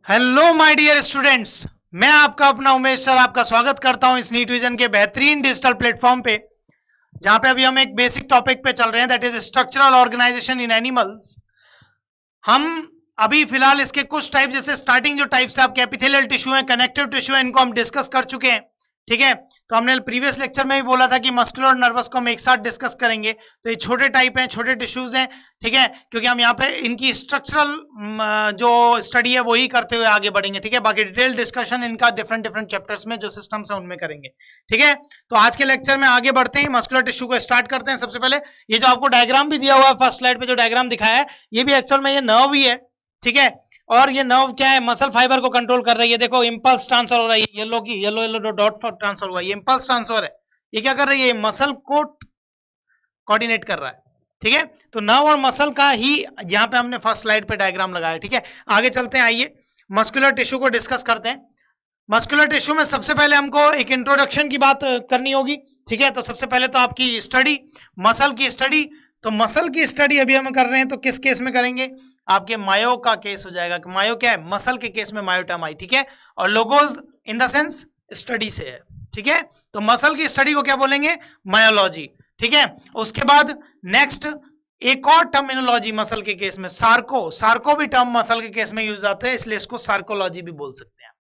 Hello my dear students, मैं आपका अपना उमेश सर आपका स्वागत करता हूं इस नीट विजन के बेहतरीन डिजिटल प्लेटफॉर्म पे, जहां पे अभी हम एक बेसिक टॉपिक पे चल रहे हैं, that is structural organisation in animals. हम अभी फिलहाल इसके कुछ टाइप, जैसे स्टार्टिंग जो टाइप्स है आपके एपिथेलियल टिश्यू है, कनेक्टिव टिश्यू है, इनको हम डिस्कस कर चुके हैं। ठीक है, तो हमने प्रीवियस लेक्चर में ही बोला था कि मस्कुलर और नर्वस को हम एक साथ डिस्कस करेंगे। तो ये छोटे टाइप हैं, छोटे टिश्यूज हैं, ठीक है, क्योंकि हम यहाँ पे इनकी स्ट्रक्चरल जो स्टडी है वही करते हुए आगे बढ़ेंगे। ठीक है, बाकी डिटेल डिस्कशन इनका डिफरेंट डिफरेंट चैप्टर्स में जो सिस्टम्स है उनमें करेंगे। ठीक है, तो आज के लेक्चर में आगे बढ़ते हैं, मस्कुलर टिश्यू को स्टार्ट करते हैं। सबसे पहले ये जो आपको डायग्राम भी दिया हुआ है, फर्स्ट स्लाइड पे जो डायग्राम दिखाया है, ये भी एक्चुअल में ये नर्व ही है। ठीक है, और ये नर्व क्या है, मसल फाइबर को कंट्रोल कर रही है। देखो इंपल्स ट्रांसफर हो रहा है, येलो की येलो येलो डॉट ट्रांसफर हुआ है, ये इंपल्स ट्रांसफर है। ये क्या कर रही है, मसल को कोऑर्डिनेट कर रहा है। ठीक है, तो नर्व और मसल का ही यहाँ पे हमने फर्स्ट स्लाइड पे डायग्राम लगाया। ठीक है, आगे चलते हैं, आइए मस्कुलर टिश्यू को डिस्कस करते हैं। मस्कुलर टिश्यू में सबसे पहले हमको एक इंट्रोडक्शन की बात करनी होगी। ठीक है, तो सबसे पहले तो आपकी स्टडी, मसल की स्टडी। तो मसल की स्टडी अभी हम कर रहे हैं, तो किस केस में करेंगे, आपके मायो का केस हो जाएगा। मायो क्या है, मसल के केस में मायो टर्म आई। ठीक है, और logos in the sense study से है। ठीक है, तो मसल की स्टडी को क्या बोलेंगे, मायोलॉजी। ठीक है, उसके बाद नेक्स्ट एक और टर्मिनोलॉजी मसल के केस में, सार्को। सार्को भी टर्म मसल के केस में यूज आता है, इसलिए इसको सार्कोलॉजी भी बोल सकते हैं।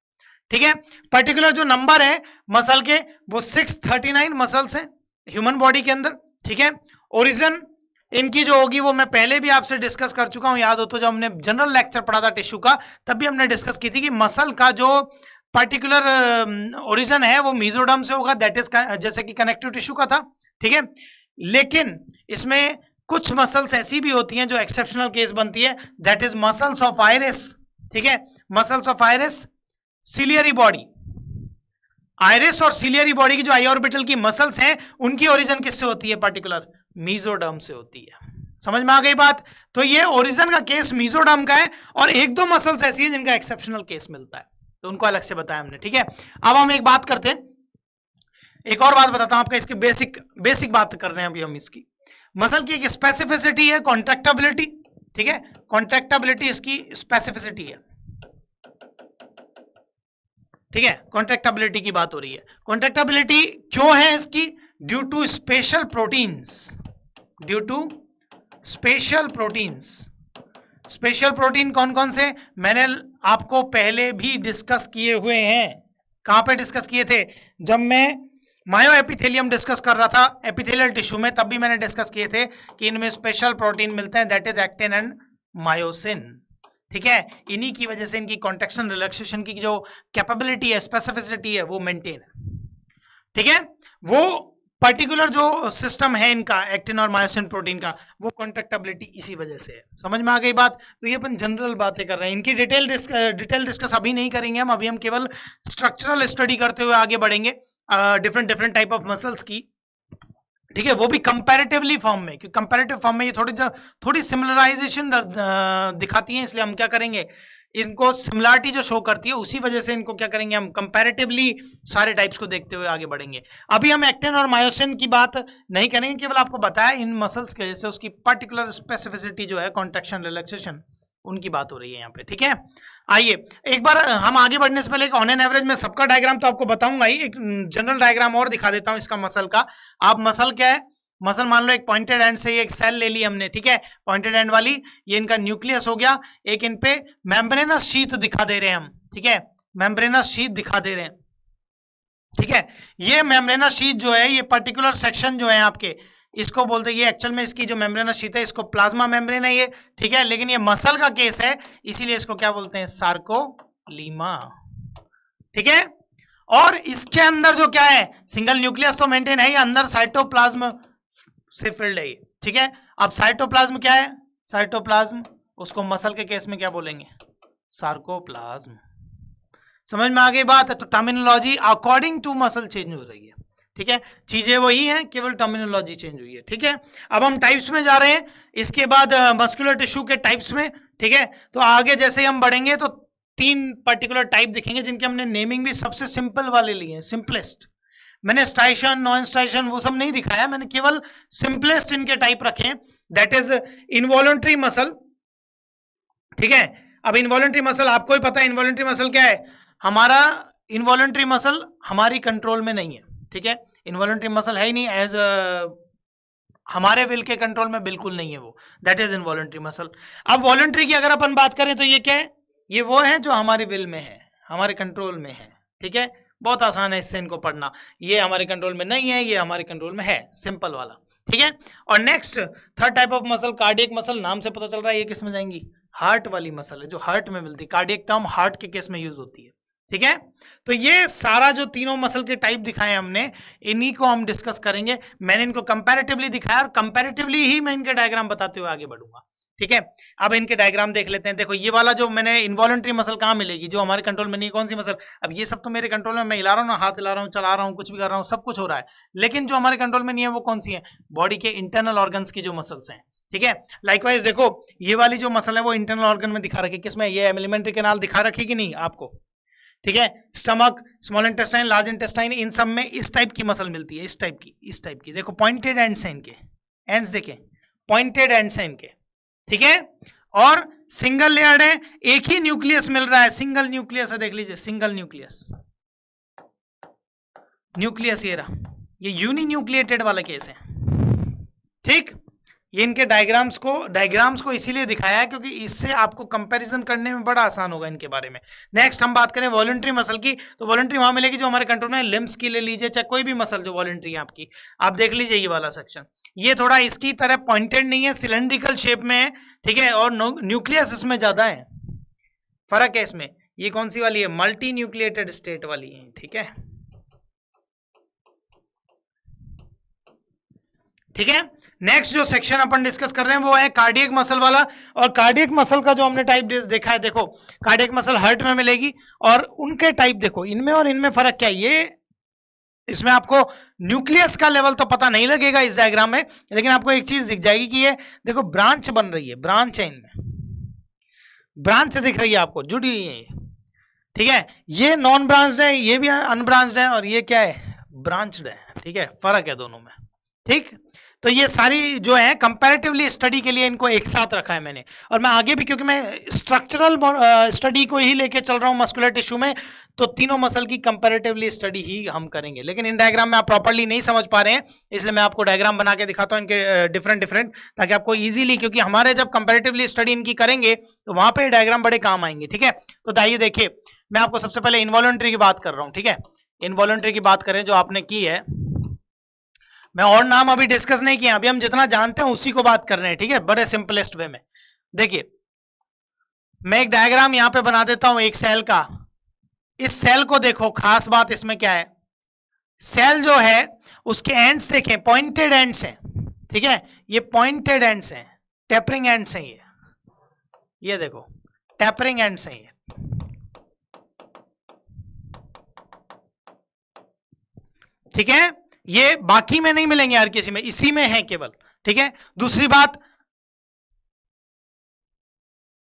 ठीक है, पर्टिकुलर जो नंबर है मसल के वो 639 मसल्स हैं ह्यूमन बॉडी के अंदर। ठीक है, ओरिजिन इनकी जो होगी वो मैं पहले भी आपसे डिस्कस कर चुका हूं, याद हो तो, जब हमने जनरल लेक्चर पढ़ा था टिश्यू का, तब भी हमने डिस्कस की थी कि मसल का जो पर्टिकुलर ओरिजिन है वो मीजोडर्म से होगा, दैट इज जैसे कि कनेक्टिव टिश्यू का था। ठीक है, लेकिन इसमें कुछ मसल्स ऐसी भी होती हैं जो एक्सेप्शनल केस बनती है, that is muscles of iris. ठीक है, muscles of iris, ciliary body. Iris और सिलियरी बॉडी की जो आई ऑर्बिटल की मसल्स हैं, उनकी ओरिजिन किससे होती है, पर्टिकुलर मीजोडर्म से होती है। समझ में आ गई बात। तो ये ओरिजिन का केस मीजोडर्म का है, और एक दो मसल्स ऐसी हैं जिनका एक्सेप्शनल केस मिलता है, तो उनको अलग से बताया हमने। ठीक है, अब हम एक बात करते हैं, एक और बात बताता हूं आपका, इसकी बेसिक बात कर रहे हैं अभी हम इसकी। मसल की एक स्पेसिफिसिटी है कॉन्ट्रैक्टेबिलिटी। ठीक है, कॉन्ट्रैक्टेबिलिटी इसकी स्पेसिफिसिटी है। ठीक है, कॉन्ट्रैक्टेबिलिटी की बात हो रही है। कॉन्ट्रैक्टेबिलिटी क्यों है इसकी, due to special proteins. Due to special proteins. Special protein कौन कौन से, मैंने आपको पहले भी डिस्कस किए हुए हैं। कहां पे डिस्कस किए थे, जब मैं मायो एपिथेलियम डिस्कस कर रहा था एपिथेलियल टिश्यू में, तब भी मैंने डिस्कस किए थे कि इनमें स्पेशल प्रोटीन मिलते हैं, that is actin and myosin. ठीक है, इन्हीं की वजह से इनकी कॉन्ट्रैक्शन रिलैक्सेशन की जो कैपेबिलिटी है, स्पेसिफिसिटी है, वो मेंटेन है। ठीक है, वो पर्टिकुलर जो सिस्टम है इनका एक्टिन और मायोसिन प्रोटीन का, वो कॉन्ट्रैक्टेबिलिटी इसी वजह से है। समझ में आ गई बात। तो ये अपन जनरल बातें कर रहे हैं, इनकी डिटेल डिस्कस अभी नहीं करेंगे हम, अभी हम केवल स्ट्रक्चरल स्टडी करते हुए आगे बढ़ेंगे different different type of muscles की। ठीक है, वो भी कंपैरेटिवली फॉर्म में, क्योंकि कंपैरेटिव फॉर्म में ये थोड़ी सिमिलराइजेशन दिखाती है, इसलिए हम क्या करेंगे, इनको सिमिलरिटी जो शो करती है उसी वजह से इनको क्या करेंगे, हम कंपैरेटिवली सारे टाइप्स को देखते हुए आगे बढ़ेंगे। अभी हम एक्टिन और मायोसिन की बात नहीं करेंगे, केवल आपको बताया इन मसल्स के जैसे उसकी पर्टिकुलर स्पेसिफिसिटी जो है, कॉन्ट्रैक्शन रिलैक्सेशन, उनकी बात हो रही है यहाँ पे। ठीक है, आइए एक बार हम आगे बढ़ने से पहले ऑन एन एवरेज में सबका डायग्राम तो आपको बताऊंगा ही, एक जनरल डायग्राम और दिखा देता हूं इसका मसल का। आप मसल क्या है, मसल मान लो एक पॉइंटेड एंड से एक सेल ले ली हमने। ठीक है, पॉइंटेड एंड वाली, ये इनका न्यूक्लियस हो गया, एक इन पे मेम्ब्रेनस शीथ दिखा दे रहे हैं हम। ठीक है, मेम्ब्रेनस शीथ दिखा दे रहे हैं। ठीक है, ये मेम्ब्रेनस शीथ जो है, ये पर्टिकुलर सेक्शन जो है आपके, इसको बोलते हैं, ये एक्चुअल में इसकी जो मेम्ब्रेनस शीथ है, इसको प्लाज्मा मेम्ब्रेन है ये। ठीक है, लेकिन ये मसल का केस है, इसीलिए इसको क्या बोलते हैं, सार्कोलीमा। ठीक है, और इसके अंदर जो क्या है, सिंगल न्यूक्लियस तो मेंटेन है, ये अंदर साइटोप्लाज्म से फिल्ड है। ठीक है, अब साइटोप्लाज्म क्या है, साइटोप्लाज्म, उसको मसल के केस में क्या बोलेंगे, सार्कोप्लाज्म। समझ में आ गई बात। तो terminology according to muscle change हो रही है। ठीक है, चीजें वही हैं, केवल टर्मिनोलॉजी चेंज हुई है। ठीक है, अब हम टाइप्स में जा रहे हैं, इसके बाद मस्कुलर टिश्यू के टाइप्स में। ठीक है, तो आगे जैसे ही हम बढ़ेंगे तो तीन पर्टिकुलर टाइप दिखेंगे, जिनके हमने नेमिंग भी सबसे सिंपल वाले लिए हैं, सिंपलेस्ट। मैंने स्ट्राइशन, नॉन स्ट्राइशन वो सब नहीं दिखाया, मैंने केवल सिंपलेस्ट इनके टाइप रखे, दैट इज इनवॉलंटरी मसल। ठीक है, अब इनवॉलंटरी मसल आपको ही पता है, इनवॉलंटरी मसल क्या है? हमारा इनवॉलंटरी मसल हमारी कंट्रोल में नहीं है, ठीक है, इनवॉलंटरी मसल है ही नहीं, एज हमारे विल के कंट्रोल में बिल्कुल नहीं है वो, दैट इज इनवॉलंटरी मसल। अब वॉलंटरी की अगर अपन बात करें तो ये क्या है? ये वो है जो हमारे विल में है, हमारे कंट्रोल में है, ठीक है, बहुत आसान है इससे इनको पढ़ना। ये हमारे कंट्रोल में नहीं है, ये हमारे कंट्रोल में है, सिंपल वाला, ठीक है। और next third type of muscle cardiac muscle, नाम से पता चल रहा है ये किस में जाएंगी? हार्ट वाली मसल है, जो हार्ट में मिलती है। कार्डियक टर्म हार्ट के केस में यूज होती है, ठीक है। तो ये सारा जो तीनों मसल के टाइप दिखाए हमने, इन्हीं को हम डिस्कस करेंगे। मैंने इनको कंपैरेटिवली दिखाया और कंपैरेटिवली ही मैं इनके डायग्राम बताते हुए आगे बढ़ूंगा, ठीक है। अब इनके डायग्राम देख लेते हैं। देखो ये वाला जो मैंने इनवॉलंटरी मसल कहां मिलेगी? जो हमारे कंट्रोल में नहीं, कौन सी मसल? अब ये सब तो मेरे कंट्रोल में, मैं हिला रहा हूं ना, हाथ हिला रहा हूं, चला रहा हूं, कुछ भी कर रहा हूं, सब कुछ हो रहा है, लेकिन जो हमारे कंट्रोल में नहीं है वो कौन सी है? बॉडी के इंटरनल ऑर्गन्स की जो मसल्स हैं, ठीक है। लाइकवाइज देखो ये वाली जो मसल है वो इंटरनल ऑर्गन में दिखा रखी है, किसमें? ये एलिमेंट्री कैनाल दिखा रखी कि नहीं आपको, ठीक है। Stomach, small intestine, large intestine, इन सब में इस टाइप की मसल मिलती है, इस टाइप की। देखो पॉइंटेड एंड्स हैं इनके, एंड्स देखें, पॉइंटेड एंड्स हैं इनके, ठीक है। और सिंगल लेयर्ड है, एक ही न्यूक्लियस मिल रहा है, सिंगल न्यूक्लियस है, देख लीजिए सिंगल न्यूक्लियस, न्यूक्लियस ये रहा, ये यूनि न्यूक्लिएटेड वाला केस है, ठीक। ये इनके डायग्राम्स को इसीलिए दिखाया है क्योंकि इससे आपको कंपैरिजन करने में बड़ा आसान होगा इनके बारे में। नेक्स्ट हम बात करें वॉलंटरी मसल की, तो वॉलंटरी वहां मिलेगी जो हमारे कंट्रोल में, लिम्स की ले लीजिए, चाहे कोई भी मसल जो वॉलंटरी है आपकी, आप देख लीजिए ये वाला सेक्शन, ये थोड़ा इसकी तरह पॉइंटेड नहीं है, सिलेंड्रिकल शेप में है, ठीक है, और न्यूक्लियस इसमें ज्यादा है, फर्क है इसमें। ये कौन सी वाली है? मल्टी न्यूक्लिएटेड स्टेट वाली है, ठीक है, ठीक है। नेक्स्ट जो सेक्शन अपन डिस्कस कर रहे हैं वो है कार्डियक मसल वाला। और कार्डियक मसल का जो हमने टाइप देखा है, देखो कार्डियक मसल हार्ट में मिलेगी, और उनके टाइप देखो, इनमें और इनमें फर्क क्या है? ये इसमें आपको न्यूक्लियस का लेवल तो पता नहीं लगेगा इस डायग्राम में, लेकिन आपको एक चीज दिख जाएगी कि ये देखो ब्रांच बन रही है, ब्रांच है इनमें, ब्रांच दिख रही है आपको, जुड़ी हुई है, ठीक है। ये नॉन ब्रांच्ड है, ये भी अनब्रांच्ड है, और ये क्या है? ब्रांच्ड है, ठीक है, फर्क है दोनों में, ठीक। तो ये सारी जो है कंपैरेटिवली स्टडी के लिए इनको एक साथ रखा है मैंने, और मैं आगे भी, क्योंकि मैं स्ट्रक्चरल स्टडी को ही लेके चल रहा हूं मस्कुलर टिश्यू में, तो तीनों मसल की कंपैरेटिवली स्टडी ही हम करेंगे। लेकिन इन डायग्राम में आप प्रॉपर्ली नहीं समझ पा रहे हैं, इसलिए मैं आपको डायग्राम बना के दिखाता हूं इनके डिफरेंट, ताकि आपको इजीली, क्योंकि हमारे जब कंपैरेटिवली स्टडी इनकी करेंगे तो वहां पे डायग्राम बड़े काम आएंगे, ठीक है। तो आइए देखिए, मैं आपको सबसे पहले इनवॉलंटरी की बात कर रहा हूं, ठीक है। इनवॉलंटरी की बात करें जो आपने की है, मैं और नाम अभी डिस्कस नहीं किया, अभी हम जितना जानते हैं उसी को बात कर रहे हैं, ठीक है, बड़े सिंपलेस्ट वे में। देखिए मैं एक डायग्राम यहां पे बना देता हूं एक सेल का। इस सेल को देखो, खास बात इसमें क्या है? सेल जो है उसके एंड्स देखें, पॉइंटेड एंड्स हैं, ठीक है, ये पॉइंटेड एंड्स हैं, टेपरिंग एंड्स हैं, ये देखो टेपरिंग एंड्स हैं ये, ठीक है। ये बाकी में नहीं मिलेंगे हर किसी में, इसी में है केवल, ठीक है। दूसरी बात,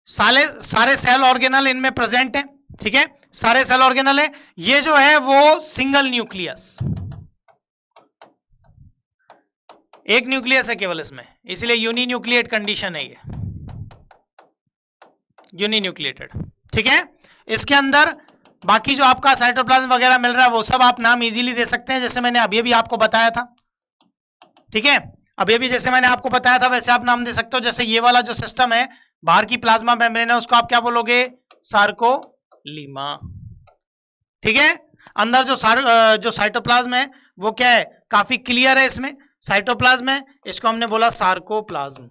सारे सेल ऑर्गेनल इनमें प्रेजेंट है, ठीक है, सारे सेल ऑर्गेनल है। ये जो है वो सिंगल न्यूक्लियस, एक न्यूक्लियस है केवल इसमें, इसलिए यूनि न्यूक्लिएट कंडीशन है ये, यूनि न्यूक्लिएटेड, ठीक है। इसके अंदर बाकी जो आपका साइटोप्लाज्म वगैरह मिल रहा है वो सब आप नाम इजीली दे सकते हैं, जैसे मैंने अभी भी आपको बताया था, ठीक है। अभी भी जैसे मैंने आपको बताया था वैसे आप नाम दे सकते हो। जैसे ये वाला जो सिस्टम है, बाहर की प्लाज्मा मेम्ब्रेन है, उसको आप क्या बोलोगे? सार्कोलीमा, ठीक है। अंदर जो साइटोप्लाज्म है वो क्या है? काफी क्लियर है, इसमें साइटोप्लाज्म है, इसको हमने बोला सार्कोप्लाज्म,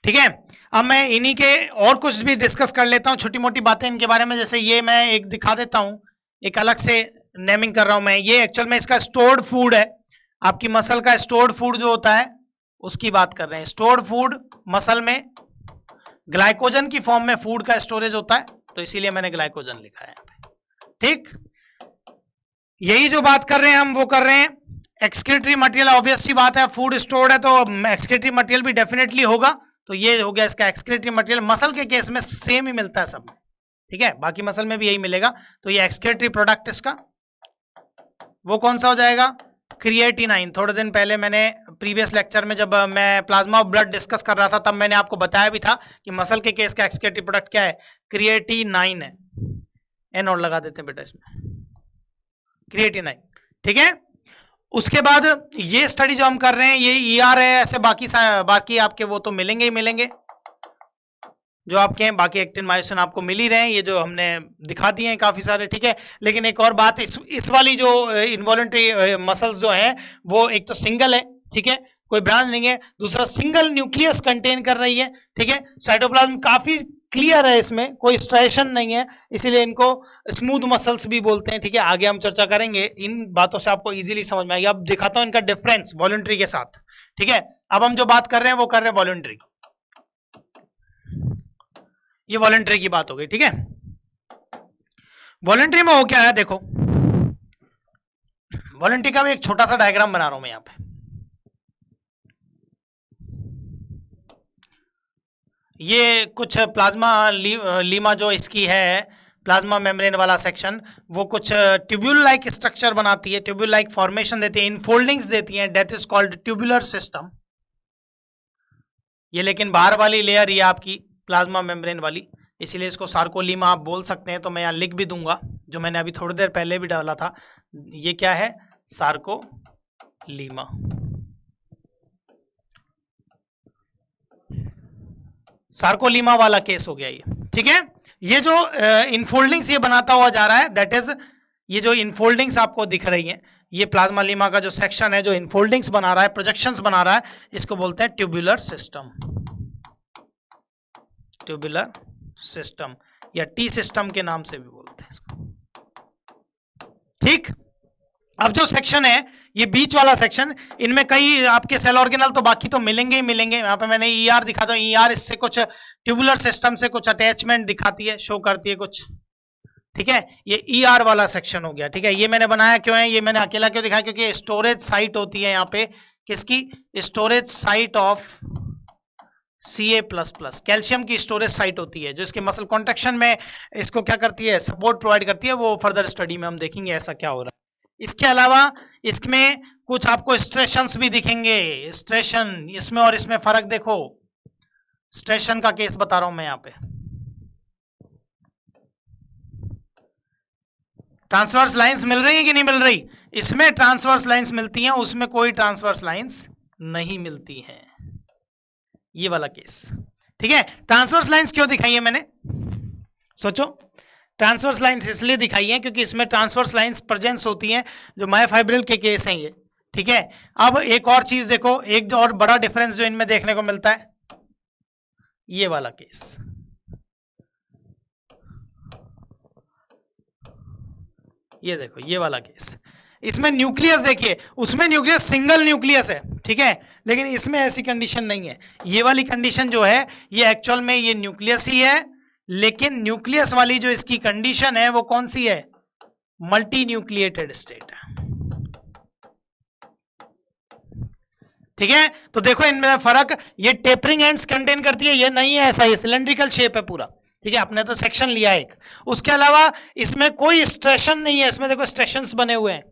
ठीक है। अब मैं इन्हीं के और कुछ भी डिस्कस कर लेता हूं, छोटी मोटी बातें इनके बारे में। जैसे ये मैं एक दिखा देता हूं, एक अलग से नेमिंग कर रहा हूं मैं, ये एक्चुअल में इसका स्टोर्ड फूड है, आपकी मसल का स्टोर्ड फूड जो होता है उसकी बात कर रहे हैं। स्टोर्ड फूड मसल में ग्लाइकोजन की फॉर्म में फूड का स्टोरेज होता है, तो इसीलिए मैंने ग्लाइकोजन लिखा है, ठीक। यही जो बात कर रहे हैं हम वो कर रहे हैं। एक्सक्रीटरी मटेरियल, ऑब्वियस सी बात है, फूड स्टोर्ड है तो एक्सक्रीटरी मटेरियल भी डेफिनेटली होगा, तो ये हो गया इसका एक्सक्रीटरी मटेरियल। मसल के केस में सेम ही मिलता है सब में, ठीक है, बाकी मसल में भी यही मिलेगा। तो ये एक्सक्रीटरी प्रोडक्ट इसका वो कौन सा हो जाएगा? क्रिएटिनाइन। थोड़े दिन पहले मैंने प्रीवियस लेक्चर में जब मैं प्लाज्मा ऑफ ब्लड डिस्कस कर रहा था तब मैंने आपको बताया भी था कि मसल के केस का एक्सक्रीटरी प्रोडक्ट क्या है, क्रिएटिनाइन है। एन और लगा देते हैं बेटा इसमें, क्रिएटिनाइन। ठीक है, उसके बाद ये स्टडी जो हम कर रहे हैं ये ईआर है, ऐसे बाकी आपके वो तो मिलेंगे ही मिलेंगे जो आपके हैं, बाकी एक्टिन मायोसिन आपको मिल ही रहे हैं, ये जो हमने दिखा दिए हैं काफी सारे। ठीक है, लेकिन एक और बात, इस वाली जो इनवॉलंटरी मसल्स जो हैं वो एक तो सिंगल है, ठीक है, कोई ब्रांच नहीं है, दूसरा सिंगल न्यूक्लियस कंटेन कर रही है। ठीक है, साइटोप्लाज्म काफी क्लियर है, इसमें कोई स्ट्राइशन नहीं है, इसीलिए इनको स्मूथ मसल्स भी बोलते हैं। ठीक है, आगे हम चर्चा करेंगे, इन बातों से आपको इजीली समझ में आएगी। अब दिखाता हूं इनका डिफरेंस वॉलंटरी के साथ। ठीक है, अब हम जो बात कर रहे हैं वो कर रहे हैं वॉलंटरी, ये वॉलंटरी की बात हो गई। ठीक है, वॉलंटरी में हो क्या है, देखो वॉलंटरी का भी एक छोटा सा डायग्राम बना रहा हूं मैं यहां पे। ये कुछ प्लाज्मा लीमा जो इसकी है, प्लाज्मा मेम्ब्रेन वाला सेक्शन, वो कुछ ट्यूब्यूल लाइक स्ट्रक्चर बनाती है, ट्यूब्यूल लाइक फॉर्मेशन देती है, इनफोल्डिंग्स देती है, that is called tubular system. ये लेकिन बाहर वाली लेयर ये आपकी प्लाज्मा मेम्ब्रेन वाली, इसीलिए इसको सार्कोलीमा आप बोल सकते हैं। तो मैं यहां लिख भी दूंगा, जो मैंने अभी थोड़ी देर पहले भी डाला था, ये क्या है, सार्कोलीमा। सार्कोलीमा वाला केस हो गया ये। ठीक है, ये जो इनफोल्डिंग्स ये बनाता हुआ जा रहा है, दैट इज ये जो इनफोल्डिंग्स आपको दिख रही है, ये प्लाज्मा लीमा का जो सेक्शन है जो इनफोल्डिंग्स बना रहा है, प्रोजेक्शंस बना रहा है, इसको बोलते हैं ट्यूबुलर सिस्टम, ट्यूबुलर सिस्टम या टी सिस्टम के नाम से भी बोलते हैं इसको। ठीक, अब जो सेक्शन है ये बीच वाला सेक्शन, इनमें कई आपके सेल ऑर्गेनल तो बाकी तो मिलेंगे ही मिलेंगे। यहाँ पे मैंने ईआर दिखाता हूँ, ईआर इससे कुछ ट्यूबुलर सिस्टम से कुछ अटैचमेंट दिखाती है, शो करती है कुछ। ठीक है, ये ईआर वाला सेक्शन हो गया। ठीक है, ये मैंने बनाया क्यों है, ये मैंने अकेला क्यों दिखाया, क्योंकि स्टोरेज साइट होती है यहाँ पे, किसकी, storage site of Ca++, calcium की स्टोरेज साइट होती है, जो इसके मसल कॉन्ट्रैक्शन में इसको क्या करती है, सपोर्ट प्रोवाइड करती है। वो फर्दर स्टडी में हम देखेंगे ऐसा क्या हो रहा है। इसके अलावा इसमें कुछ आपको स्ट्रेशंस भी दिखेंगे, स्ट्रेशन, इसमें और इसमें फर्क देखो, स्ट्रेशन का केस बता रहा हूं मैं यहाँ पे। ट्रांसवर्स लाइंस मिल रही है कि नहीं मिल रही, इसमें ट्रांसवर्स लाइंस मिलती हैं, उसमें कोई ट्रांसवर्स लाइंस नहीं मिलती हैं, ये वाला केस। ठीक है, ट्रांसवर्स लाइंस क्यों दिखाई है मैंने, सोचो। ट्रांसवर्स लाइंस इसलिए दिखाई है क्योंकि इसमें ट्रांसवर्स लाइंस प्रेजेंस होती हैं, जो मायोफाइब्रिल के केस हैं ये। ठीक है, अब एक और चीज देखो, एक और बड़ा डिफरेंस जो इनमें देखने को मिलता है, ये वाला केस, ये देखो ये वाला केस, इसमें न्यूक्लियस देखिए, उसमें न्यूक्लियस सिंगल न्यूक्लियस है। ठीक है, लेकिन इसमें ऐसी कंडीशन नहीं है। ये वाली कंडीशन जो है ये एक्चुअल में ये न्यूक्लियस ही है, लेकिन न्यूक्लियस वाली जो इसकी कंडीशन है वो कौन सी है, मल्टी न्यूक्लिएटेड स्टेट। ठीक है, तो देखो इनमें फर्क, ये टेपरिंग एंड्स कंटेन करती है, ये नहीं है ऐसा, ये सिलेंड्रिकल शेप है पूरा। ठीक है, आपने तो सेक्शन लिया एक, उसके अलावा इसमें कोई स्ट्रेशन नहीं है, इसमें देखो स्ट्रेशंस बने हुए हैं,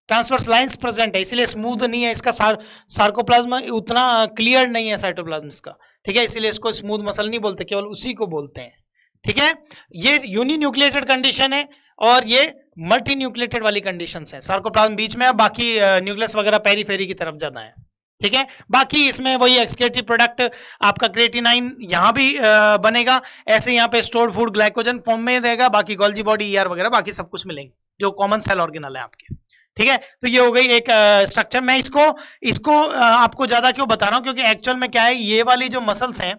ट्रांसवर्स लाइंस प्रेजेंट है, इसलिए स्मूथ नहीं है इसका, सार्कोप्लाज्म उतना क्लियर नहीं है साइटोप्लाज्म का। ठीक है, इसीलिए इसको स्मूथ मसल नहीं बोलते, केवल उसी को बोलते हैं। ठीक है, ये यूनी न्यूक्लिएटेड कंडीशन है और ये मल्टी न्यूक्लिएटेड वाली कंडीशंस है, सार्कोप्लाज्म बीच में है, बाकी न्यूक्लियस वगैरह पेरीफेरी की तरफ ज्यादा है। ठीक है, बाकी इसमें वही एक्सक्रीटरी प्रोडक्ट आपका क्रिएटिनाइन यहां भी बनेगा, ऐसे यहाँ पे स्टोर्ड फूड ग्लाइकोजन फॉर्म में रहेगा, बाकी गोल्जी बॉडी, ईआर वगैरह बाकी सब कुछ मिलेंगे जो कॉमन सेल ऑर्गेनल है आपके। ठीक है, तो ये हो गई एक स्ट्रक्चर। मैं इसको आपको ज्यादा क्यों बता रहा हूं, क्योंकि एक्चुअल में क्या है, ये वाली जो मसल्स हैं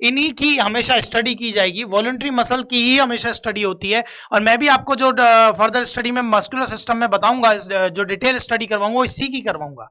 इन्हीं की हमेशा स्टडी की जाएगी, वॉलंटरी मसल की ही हमेशा स्टडी होती है। और मैं भी आपको जो फर्दर स्टडी में मस्कुलर सिस्टम में बताऊंगा, जो डिटेल स्टडी करवाऊंगा वो इसी की करवाऊंगा।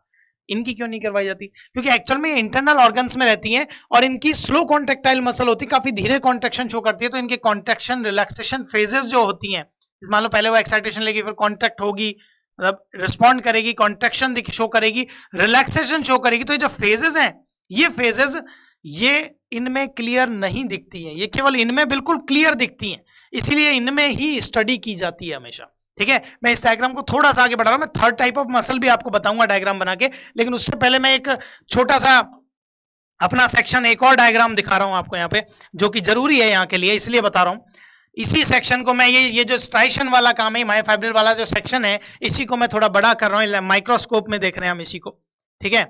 इनकी क्यों नहीं करवाई जाती, क्योंकि एक्चुअल में इंटरनल ऑर्गन्स में रहती हैं और इनकी स्लो कॉन्ट्रेक्टाइल मसल होती है, काफी धीरे कॉन्ट्रेक्शन शो करती है। तो इनके कॉन्ट्रेक्शन रिलैक्सेशन फेजेस जो होती हैं, मान लो पहले वो एक्साइटेशन लेगी, फिर कॉन्ट्रैक्ट होगी, मतलब रिस्पॉन्ड करेगी, कॉन्ट्रेक्शन शो करेगी, रिलैक्सेशन शो करेगी। तो ये जो फेजेस हैं, ये फेजेस ये इनमें क्लियर नहीं दिखती हैं, ये केवल इनमें बिल्कुल क्लियर दिखती हैं, इसीलिए इनमें ही स्टडी की जाती है हमेशा। ठीक है, मैं इस डायग्राम को थोड़ा सा आगे बढ़ा रहा हूं, मैं थर्ड टाइप ऑफ मसल भी आपको बताऊंगा डायग्राम बना के, लेकिन उससे पहले मैं एक छोटा सा अपना सेक्शन एक और डायग्राम दिखा रहा हूं आपको यहाँ पे, जो कि जरूरी है यहाँ के लिए, इसलिए बता रहा हूं। इसी सेक्शन को मैं ये जो स्ट्राइशन वाला काम है, मायोफाइब्रिल वाला जो सेक्शन है, इसी को मैं थोड़ा बड़ा कर रहा हूं, माइक्रोस्कोप में देख रहे हैं हम इसी को। ठीक है,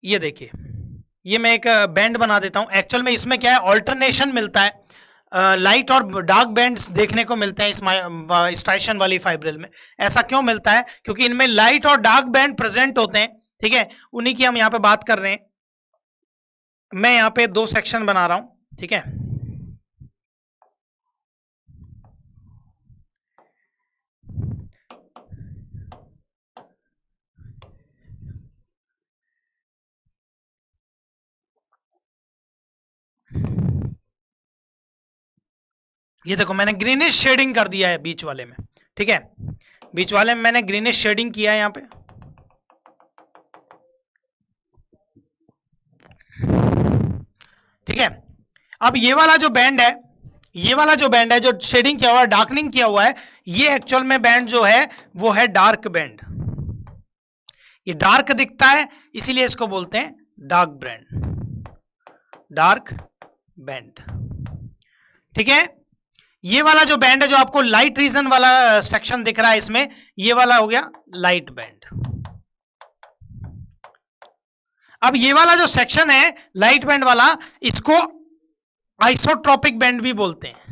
ये देखिए, ये मैं एक बैंड बना देता हूं। एक्चुअल में इसमें क्या है, ऑल्टरनेशन मिलता है, लाइट और डार्क बैंड्स देखने को मिलते हैं इस स्ट्राइशन वाली फाइब्रिल में। ऐसा क्यों मिलता है? क्योंकि इनमें लाइट और डार्क बैंड प्रेजेंट होते हैं। ठीक है, उन्हीं की हम यहाँ पे बात कर रहे हैं। मैं यहाँ पे दो सेक्शन बना रहा हूं। ठीक है, ये देखो मैंने ग्रीनिश शेडिंग कर दिया है बीच वाले में। ठीक है, बीच वाले में मैंने ग्रीनिश शेडिंग किया है यहाँ पे। ठीक है, अब ये वाला जो बैंड है, ये वाला जो बैंड है, जो शेडिंग किया हुआ है, डार्कनिंग किया हुआ है, ये एक्चुअल में बैंड जो है वो है डार्क बैंड। ये डार्क दिखता है, इसीलिए इसको बोलते हैं डार्क बैंड, डार्क बैंड। ठीक है, ये वाला जो बैंड है, जो आपको लाइट रीजन वाला सेक्शन दिख रहा है इसमें, ये वाला हो गया लाइट बैंड। अब ये वाला जो सेक्शन है लाइट बैंड वाला, इसको आइसोट्रोपिक बैंड भी बोलते हैं।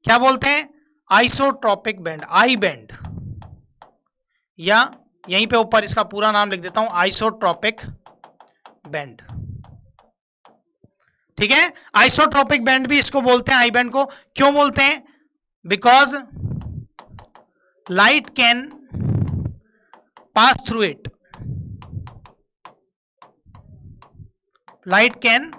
क्या बोलते हैं? आइसोट्रोपिक बैंड, आई बैंड, या यहीं पे ऊपर इसका पूरा नाम लिख देता हूं, आइसोट्रोपिक बैंड। ठीक है, आइसोट्रोपिक बैंड भी इसको बोलते हैं, आई बैंड को। क्यों बोलते हैं? Because light can pass through it, light can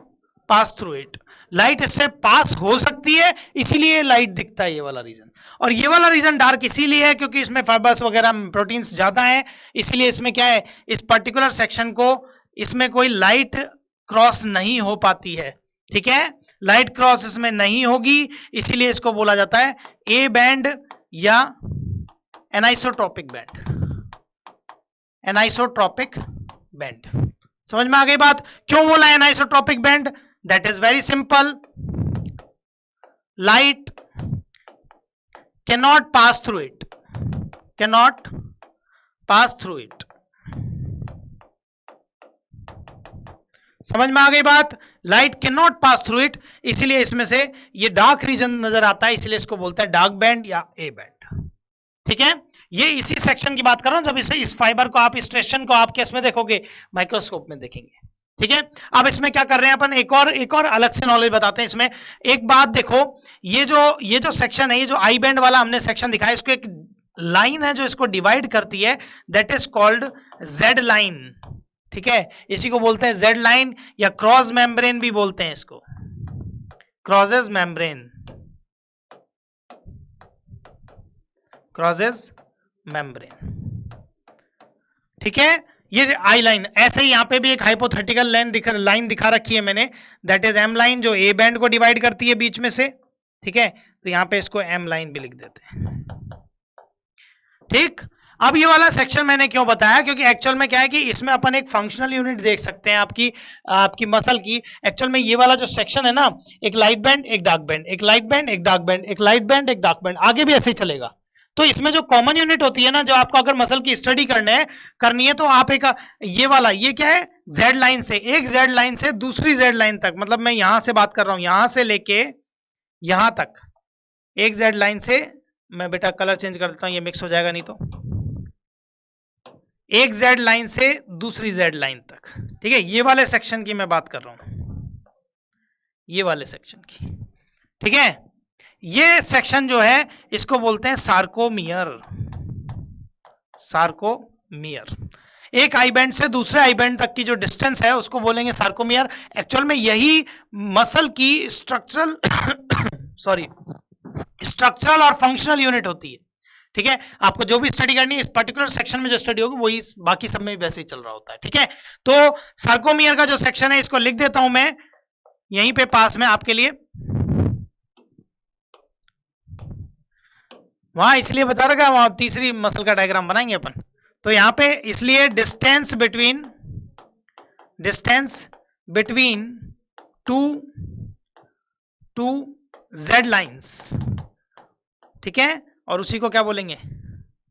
pass through it, light इससे पास हो सकती है, इसीलिए लाइट दिखता है, ये वाला रीजन। और ये वाला रीजन डार्क इसीलिए है क्योंकि इसमें फाइबर्स वगैरह प्रोटीन्स ज्यादा हैं, इसीलिए इसमें क्या है, इस पर्टिकुलर सेक्शन को, इसमें कोई लाइट क्रॉस नहीं हो पाती है। ठीक है, लाइट क्रॉस इसमें नहीं होगी, इसीलिए इसको बोला जाता है ए बैंड या एनाइसोट्रोपिक बैंड, एनाइसोट्रोपिक बैंड। समझ में आ गई बात? क्यों बोला anisotropic band? That is very simple, light cannot pass through it, cannot pass through it। समझ में आ गई बात? Light cannot pass through it, इसीलिए इसमें से ये डार्क रीजन नजर आता है, इसलिए इसको बोलते हैं डार्क बैंड या ए बैंड। ठीक है, ये इसी सेक्शन की बात कर रहा हूं, जब इस फाइबर को आप, इस स्ट्रेशन को आप किस में देखोगे? माइक्रोस्कोप में देखेंगे। ठीक है, अब इसमें क्या कर रहे हैं अपन, एक और अलग से नॉलेज बताते हैं इसमें। एक बात देखो, ये जो सेक्शन है, ये जो आई बैंड वाला हमने सेक्शन दिखाया, इसको एक लाइन है जो इसको डिवाइड करती है, that is called Z line. ठीक है, इसी को बोलते हैं जेड लाइन, या क्रॉस मेम्ब्रेन भी बोलते हैं इसको, क्रॉसेस मेम्ब्रेन, क्रॉसेस मेम्ब्रेन। ठीक है, ये आई लाइन, ऐसे ही यहां पे भी एक हाइपोथेटिकल लाइन दिखा रखी है मैंने, दैट इज एम लाइन, जो ए बैंड को डिवाइड करती है बीच में से। ठीक है, तो यहां पे इसको एम लाइन भी लिख देते हैं। ठीक, अब ये वाला सेक्शन मैंने क्यों बताया? क्योंकि एक्चुअल में क्या है कि इसमें अपन एक फंक्शनल यूनिट देख सकते हैं आपकी मसल की। एक्चुअल में ये वाला जो सेक्शन है ना, एक लाइट बैंड, एक डार्क बैंड, एक लाइट बैंड, एक डार्क बैंड, एक लाइट बैंड, एक डार्क बैंड, आगे भी ऐसे ही चलेगा। तो इसमें जो कॉमन यूनिट होती है ना, जो आपको अगर मसल की स्टडी करनी है, तो आप एक, ये वाला, ये क्या है, जेड लाइन से, एक जेड लाइन से दूसरी जेड लाइन तक, मतलब मैं यहां से बात कर रहा हूं, यहां से लेके यहां तक, एक जेड लाइन से, मैं बेटा कलर चेंज कर देता हूं, ये मिक्स हो जाएगा नहीं तो, एक जेड लाइन से दूसरी जेड लाइन तक। ठीक है, ये वाले सेक्शन की मैं बात कर रहा हूं, ये वाले सेक्शन की। ठीक है, ये सेक्शन जो है इसको बोलते हैं सार्कोमियर, सार्कोमियर। एक आई बैंड से दूसरे आई बैंड तक की जो डिस्टेंस है उसको बोलेंगे सार्कोमियर। एक्चुअल में यही मसल की स्ट्रक्चरल स्ट्रक्चरल और फंक्शनल यूनिट होती है। ठीक है, आपको जो भी स्टडी करनी है, इस पर्टिकुलर सेक्शन में जो स्टडी होगी वही बाकी सब में वैसे ही चल रहा होता है। ठीक है, तो सार्कोमियर का जो सेक्शन है इसको लिख देता हूं मैं यहीं पे पास में आपके लिए, वहां इसलिए बचा रखा, वहां तीसरी मसल का डायग्राम बनाएंगे अपन। तो यहाँ पे इसलिए distance between two Z lines, ठीक है, और उसी को क्या बोलेंगे,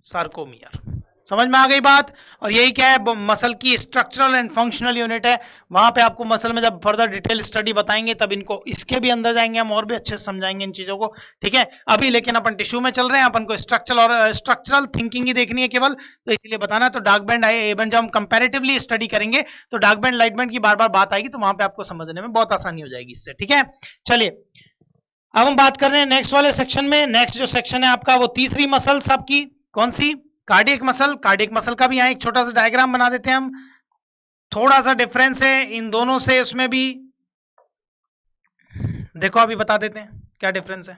सार्कोमियर। समझ में आ गई बात। और यही क्या है, मसल की स्ट्रक्चरल एंड फंक्शनल यूनिट है। वहां पे आपको मसल में जब फर्दर डिटेल स्टडी बताएंगे तब इनको, इसके भी अंदर जाएंगे हम और भी अच्छे से समझाएंगे इन चीजों को, ठीक है। अभी लेकिन अपन टिश्यू में चल रहे हैं, अपन को स्ट्रक्चरल और स्ट्रक्चरल थिंकिंग ही देखनी है केवल, तो इसलिए बताना है। तो डार्क बैंड ए बैंड जब हम कंपैरेटिवली स्टडी करेंगे तो डार्क बैंड लाइट बैंड की बार बार बात आएगी, तो वहां पे आपको समझने में बहुत आसानी हो जाएगी इससे, ठीक है। चलिए अब हम बात कर रहे हैं नेक्स्ट वाले सेक्शन में। नेक्स्ट जो सेक्शन है आपका वो तीसरी मसल आपकी कौन सी, कार्डियक मसल। कार्डियक मसल का भी यहाँ एक छोटा सा डायग्राम बना देते हैं हम। थोड़ा सा डिफरेंस है इन दोनों से, उसमें भी देखो अभी बता देते हैं क्या डिफरेंस है।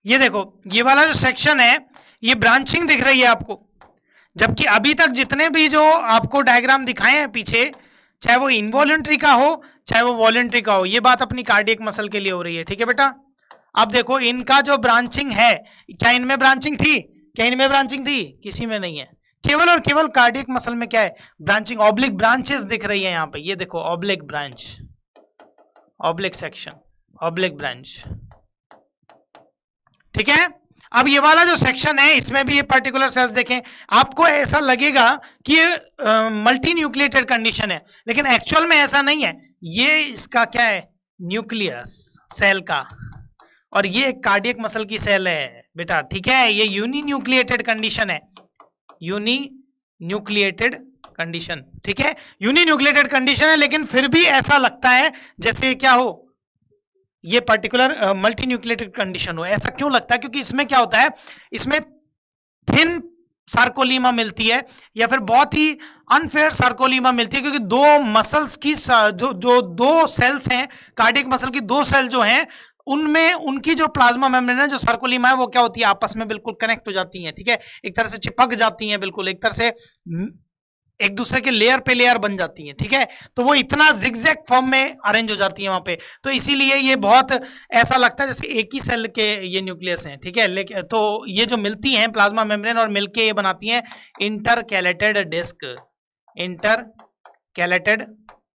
ये देखो ये वाला जो सेक्शन है, ये ब्रांचिंग दिख रही है आपको, जबकि अभी तक जितने भी जो आपको डायग्राम दिखाए हैं पीछे, चाहे वो इनवॉलेंट्री का हो चाहे वो वॉलेंट्री का हो, ये बात अपनी कार्डियक मसल के लिए हो रही है, ठीक है बेटा। अब देखो इनका जो ब्रांचिंग है, क्या इनमें ब्रांचिंग थी, क्या इनमें ब्रांचिंग थी, किसी में नहीं है। केवल और केवल कार्डियक मसल में क्या है, ब्रांचिंग, ऑब्लिक ब्रांचेस दिख रही है यहाँ पे। ये देखो oblique branch, oblique section, oblique branch, ठीक है। अब ये वाला जो सेक्शन है इसमें भी ये पर्टिकुलर सेल्स देखें, आपको ऐसा लगेगा कि ये मल्टी न्यूक्लिएटेड कंडीशन है, लेकिन एक्चुअल में ऐसा नहीं है। ये इसका क्या है, न्यूक्लियस सेल का, और ये कार्डियक मसल की सेल है बेटा, ठीक है। ये यूनी न्यूक्लिएटेड कंडीशन है, यूनी न्यूक्लिएटेड कंडीशन, ठीक है। यूनी न्यूक्लिएटेड कंडीशन है, लेकिन फिर भी ऐसा लगता है जैसे क्या हो, ये पर्टिकुलर मल्टी न्यूक्लिएटेड कंडीशन हो। ऐसा क्यों लगता है, क्योंकि इसमें क्या होता है, इसमें थिन सार्कोलीमा मिलती है या फिर बहुत ही अनफेयर सार्कोलीमा मिलती है, क्योंकि दो मसल्स की जो दो सेल्स हैं, कार्डियक मसल की दो सेल जो हैं, उनमें उनकी जो प्लाज्मा मेम्ब्रेन है, जो सार्कोलीमा है, वो क्या होती है, आपस में बिल्कुल कनेक्ट हो जाती हैं, ठीक है। एक तरह से चिपक जाती हैं, बिल्कुल एक तरह से एक दूसरे के लेयर पे लेयर बन जाती हैं, ठीक है। तो वो इतना जिगजैग फॉर्म में अरेंज हो जाती है वहां पे, तो इसीलिए ये बहुत ऐसा लगता है जैसे एक ही सेल के ये न्यूक्लियस हैं, ठीक है। लेकिन तो ये जो मिलती हैं प्लाज्मा मेम्ब्रेन और मिलके ये बनाती हैं इंटरकैलेटेड डिस्क, इंटरकैलेटेड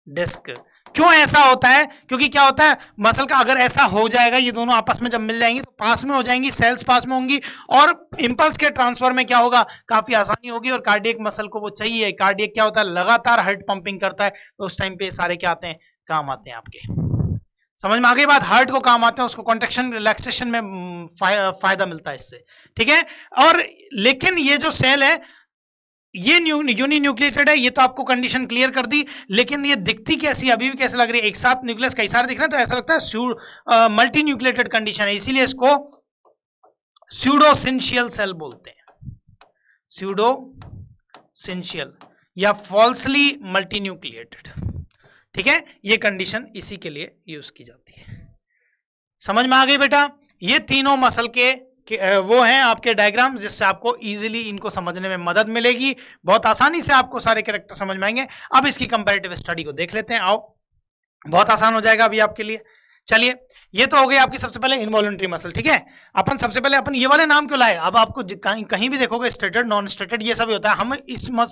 डिस्क। क्यों ऐसा होता है, क्योंकि क्या होता है, मसल का अगर ऐसा हो जाएगा, ये दोनों आपस में जब मिल जाएंगी तो पास में हो जाएंगी, सेल्स पास में होंगी, और इंपल्स के ट्रांसफर में क्या होगा, काफी आसानी होगी। और कार्डियक मसल को वो चाहिए, कार्डियक क्या होता है, लगातार हार्ट पंपिंग करता है, तो उस टाइम पे सारे क्या आते हैं, काम आते हैं आपके। समझ में आ गई बात, हार्ट को काम आते हैं, उसको कॉन्ट्रेक्शन रिलैक्सेशन में फायदा मिलता है इससे, ठीक है। और लेकिन ये जो सेल है ये यूनी न्यूक्लिएटेड है, ये तो आपको कंडीशन क्लियर कर दी, लेकिन ये दिखती कैसी, अभी भी कैसे लग रही है, एक साथ न्यूक्लियस कई सारे दिख रहे हैं, तो ऐसा लगता है मल्टी न्यूक्लिएटेड कंडीशन है, इसीलिए इसको स्यूडोसिंशियल सेल बोलते हैं, स्यूडोसिंशियल या फॉल्सली मल्टी न्यूक्लिएटेड, ठीक है। ये कंडीशन इसी के लिए यूज की जाती है। समझ में आ गई बेटा, ये तीनों मसल के वो हैं आपके डायग्राम, जिससे आपको इजीली इनको समझने में मदद मिलेगी, बहुत आसानी से आपको सारे कैरेक्टर समझ में आएंगे। अब इसकी कंपैरेटिव स्टडी को देख लेते हैं, आओ, बहुत आसान हो जाएगा अभी आपके लिए। चलिए, ये तो हो गई आपकी सबसे पहले इनवॉलंटरी मसल, ठीक है। अपन सबसे पहले अपन ये वाले नाम क्यों लाए, अब आपको कहीं भी देखोगे स्टेटेड नॉन स्टेटेड ये सब होता है, हम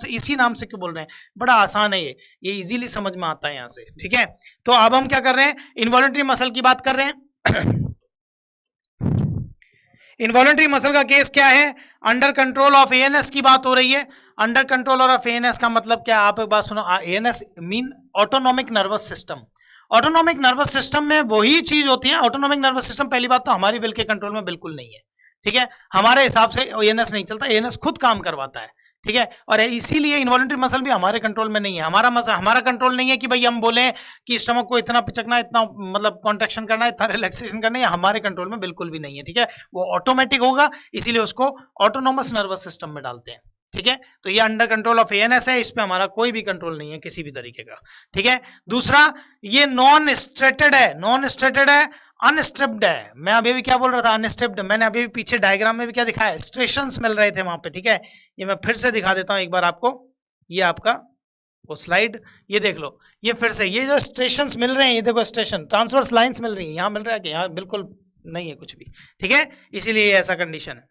इसी नाम से क्यों बोल रहे हैं, बड़ा आसान है ये इजीली समझ में आता है यहाँ से, ठीक है। तो अब हम क्या कर रहे हैं, इनवॉलंटरी मसल की बात कर रहे हैं। इनवॉलंटरी मसल का केस क्या है, अंडर कंट्रोल ऑफ एएनएस की बात हो रही है। अंडर कंट्रोल ऑफ एएनएस का मतलब क्या, आप एक बात सुनो, ANS mean autonomic nervous system. Autonomic nervous system में वही चीज होती है, ऑटोनॉमिक नर्वस सिस्टम पहली बात तो हमारी विल के कंट्रोल में बिल्कुल नहीं है, ठीक है। हमारे हिसाब से एएनएस नहीं चलता, एएनएस खुद काम करवाता है, ठीक है। और इसीलिए इनवॉलंटरी मसल भी हमारे कंट्रोल में नहीं है। हमारा कंट्रोल नहीं है कि भाई हम बोले कि स्टमक को इतना पिचकना, इतना मतलब कॉन्ट्रैक्शन करना, इतना रिलैक्सेशन करना, है हमारे कंट्रोल में बिल्कुल भी नहीं है। ठीक है, वो ऑटोमेटिक होगा, इसीलिए उसको ऑटोनोमस नर्वस सिस्टम में डालते हैं। ठीक है, तो ये अंडर कंट्रोल ऑफ एएनएस है, इस पे हमारा कोई भी कंट्रोल नहीं है किसी भी तरीके का। ठीक है, दूसरा ये नॉन स्ट्रेटेड है, अनस्ट्रिप्ड है। मैं अभी क्या बोल रहा था, अनस्ट्रिप्ड। मैंने अभी पीछे डायग्राम में भी क्या दिखाया, स्ट्रेशंस मिल रहे थे वहां पे। ठीक है, ये मैं फिर से दिखा देता हूं एक बार आपको। ये आपका वो स्लाइड, ये देख लो, ये फिर से ये जो स्ट्रेशंस मिल रहे हैं, ये देखो स्ट्रेशन, ट्रांसवर्स लाइंस मिल रही है, यहाँ मिल रहा है कि यहाँ बिल्कुल नहीं है कुछ भी। ठीक है, इसीलिए ऐसा कंडीशन है।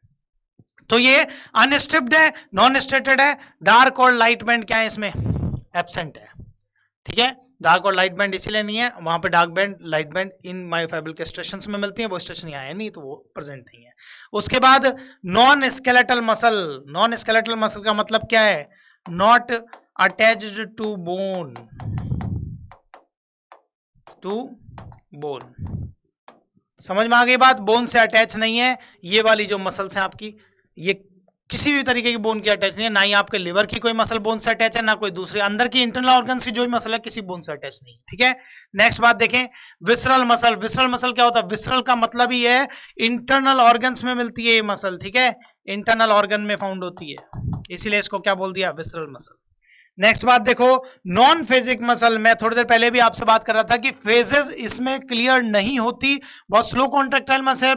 तो ये अनस्ट्रिप्ड है, नॉन स्ट्रेटेड है। डार्क और लाइट बैंड क्या है इसमें, एब्सेंट है। ठीक है, डार्क और लाइट बैंड इसीलिए नहीं है, वहां पे डार्क बैंड लाइट बैंड इन मायोफाइब्रल के स्ट्रेशंस में मिलती है, वो स्ट्रेशन यहाँ है नहीं, तो वो प्रेजेंट नहीं है। उसके बाद नॉन स्केलेटल मसल का मतलब क्या है, नॉट अटैच्ड टू बोन, समझ में आ गई बात, बोन से अटैच नहीं है। ये वाली जो मसल्स हैं आपकी, ये किसी भी तरीके की बोन की अटैच नहीं है, ना ही आपके लिवर की कोई मसल बोन से अटैच है, ना कोई दूसरी अंदर की इंटरनल ऑर्गन की जो भी मसल है किसी बोन से अटैच नहीं। ठीक है, नेक्स्ट बात देखें, विसरल मसल क्या होता है, विसरल का मतलब ही है इंटरनल ऑर्गन्स में मिलती है ये मसल। ठीक है, इंटरनल ऑर्गन में फाउंड होती है, इसीलिए इसको क्या बोल दिया, विसरल मसल। नेक्स्ट बात देखो, नॉन फेजिक मसल। मैं थोड़ी देर पहले भी आपसे बात कर रहा था कि फेजेस इसमें क्लियर नहीं होती, बहुत स्लो कॉन्ट्रेक्टाइल मसल,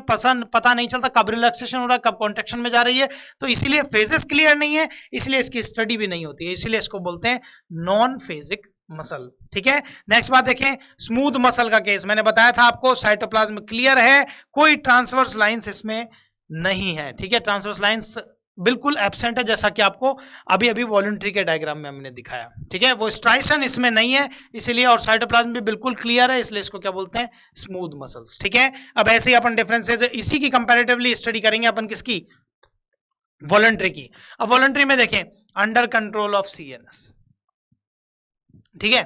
पता नहीं चलता कब रिलैक्सेशन हो रहा है, कब कॉन्ट्रेक्शन में जा रही है, तो इसीलिए फेजेस क्लियर नहीं है, इसलिए इसकी स्टडी भी नहीं होती है, इसलिए इसको बोलते हैं नॉन फेजिक मसल। ठीक है, नेक्स्ट बात देखें, स्मूथ मसल का केस मैंने बताया था आपको, साइटोप्लाज्म क्लियर है, कोई ट्रांसवर्स लाइंस इसमें नहीं है। ठीक है, ट्रांसवर्स लाइंस बिल्कुल एब्सेंट है, जैसा कि आपको अभी अभी वॉलंटरी के डायग्राम में हमने दिखाया। ठीक है, वो स्ट्राइशन इसमें नहीं है इसीलिए, और साइटोप्लाज्म भी बिल्कुल क्लियर है, इसलिए इसको क्या बोलते हैं, स्मूथ मसल्स। ठीक है, अब ऐसे ही अपन डिफरेंसेस इसी की कंपैरेटिवली स्टडी करेंगे अपन, किसकी, वॉलंटरी की। अब वॉलंटरी में देखें, अंडर कंट्रोल ऑफ सीएनएस। ठीक है,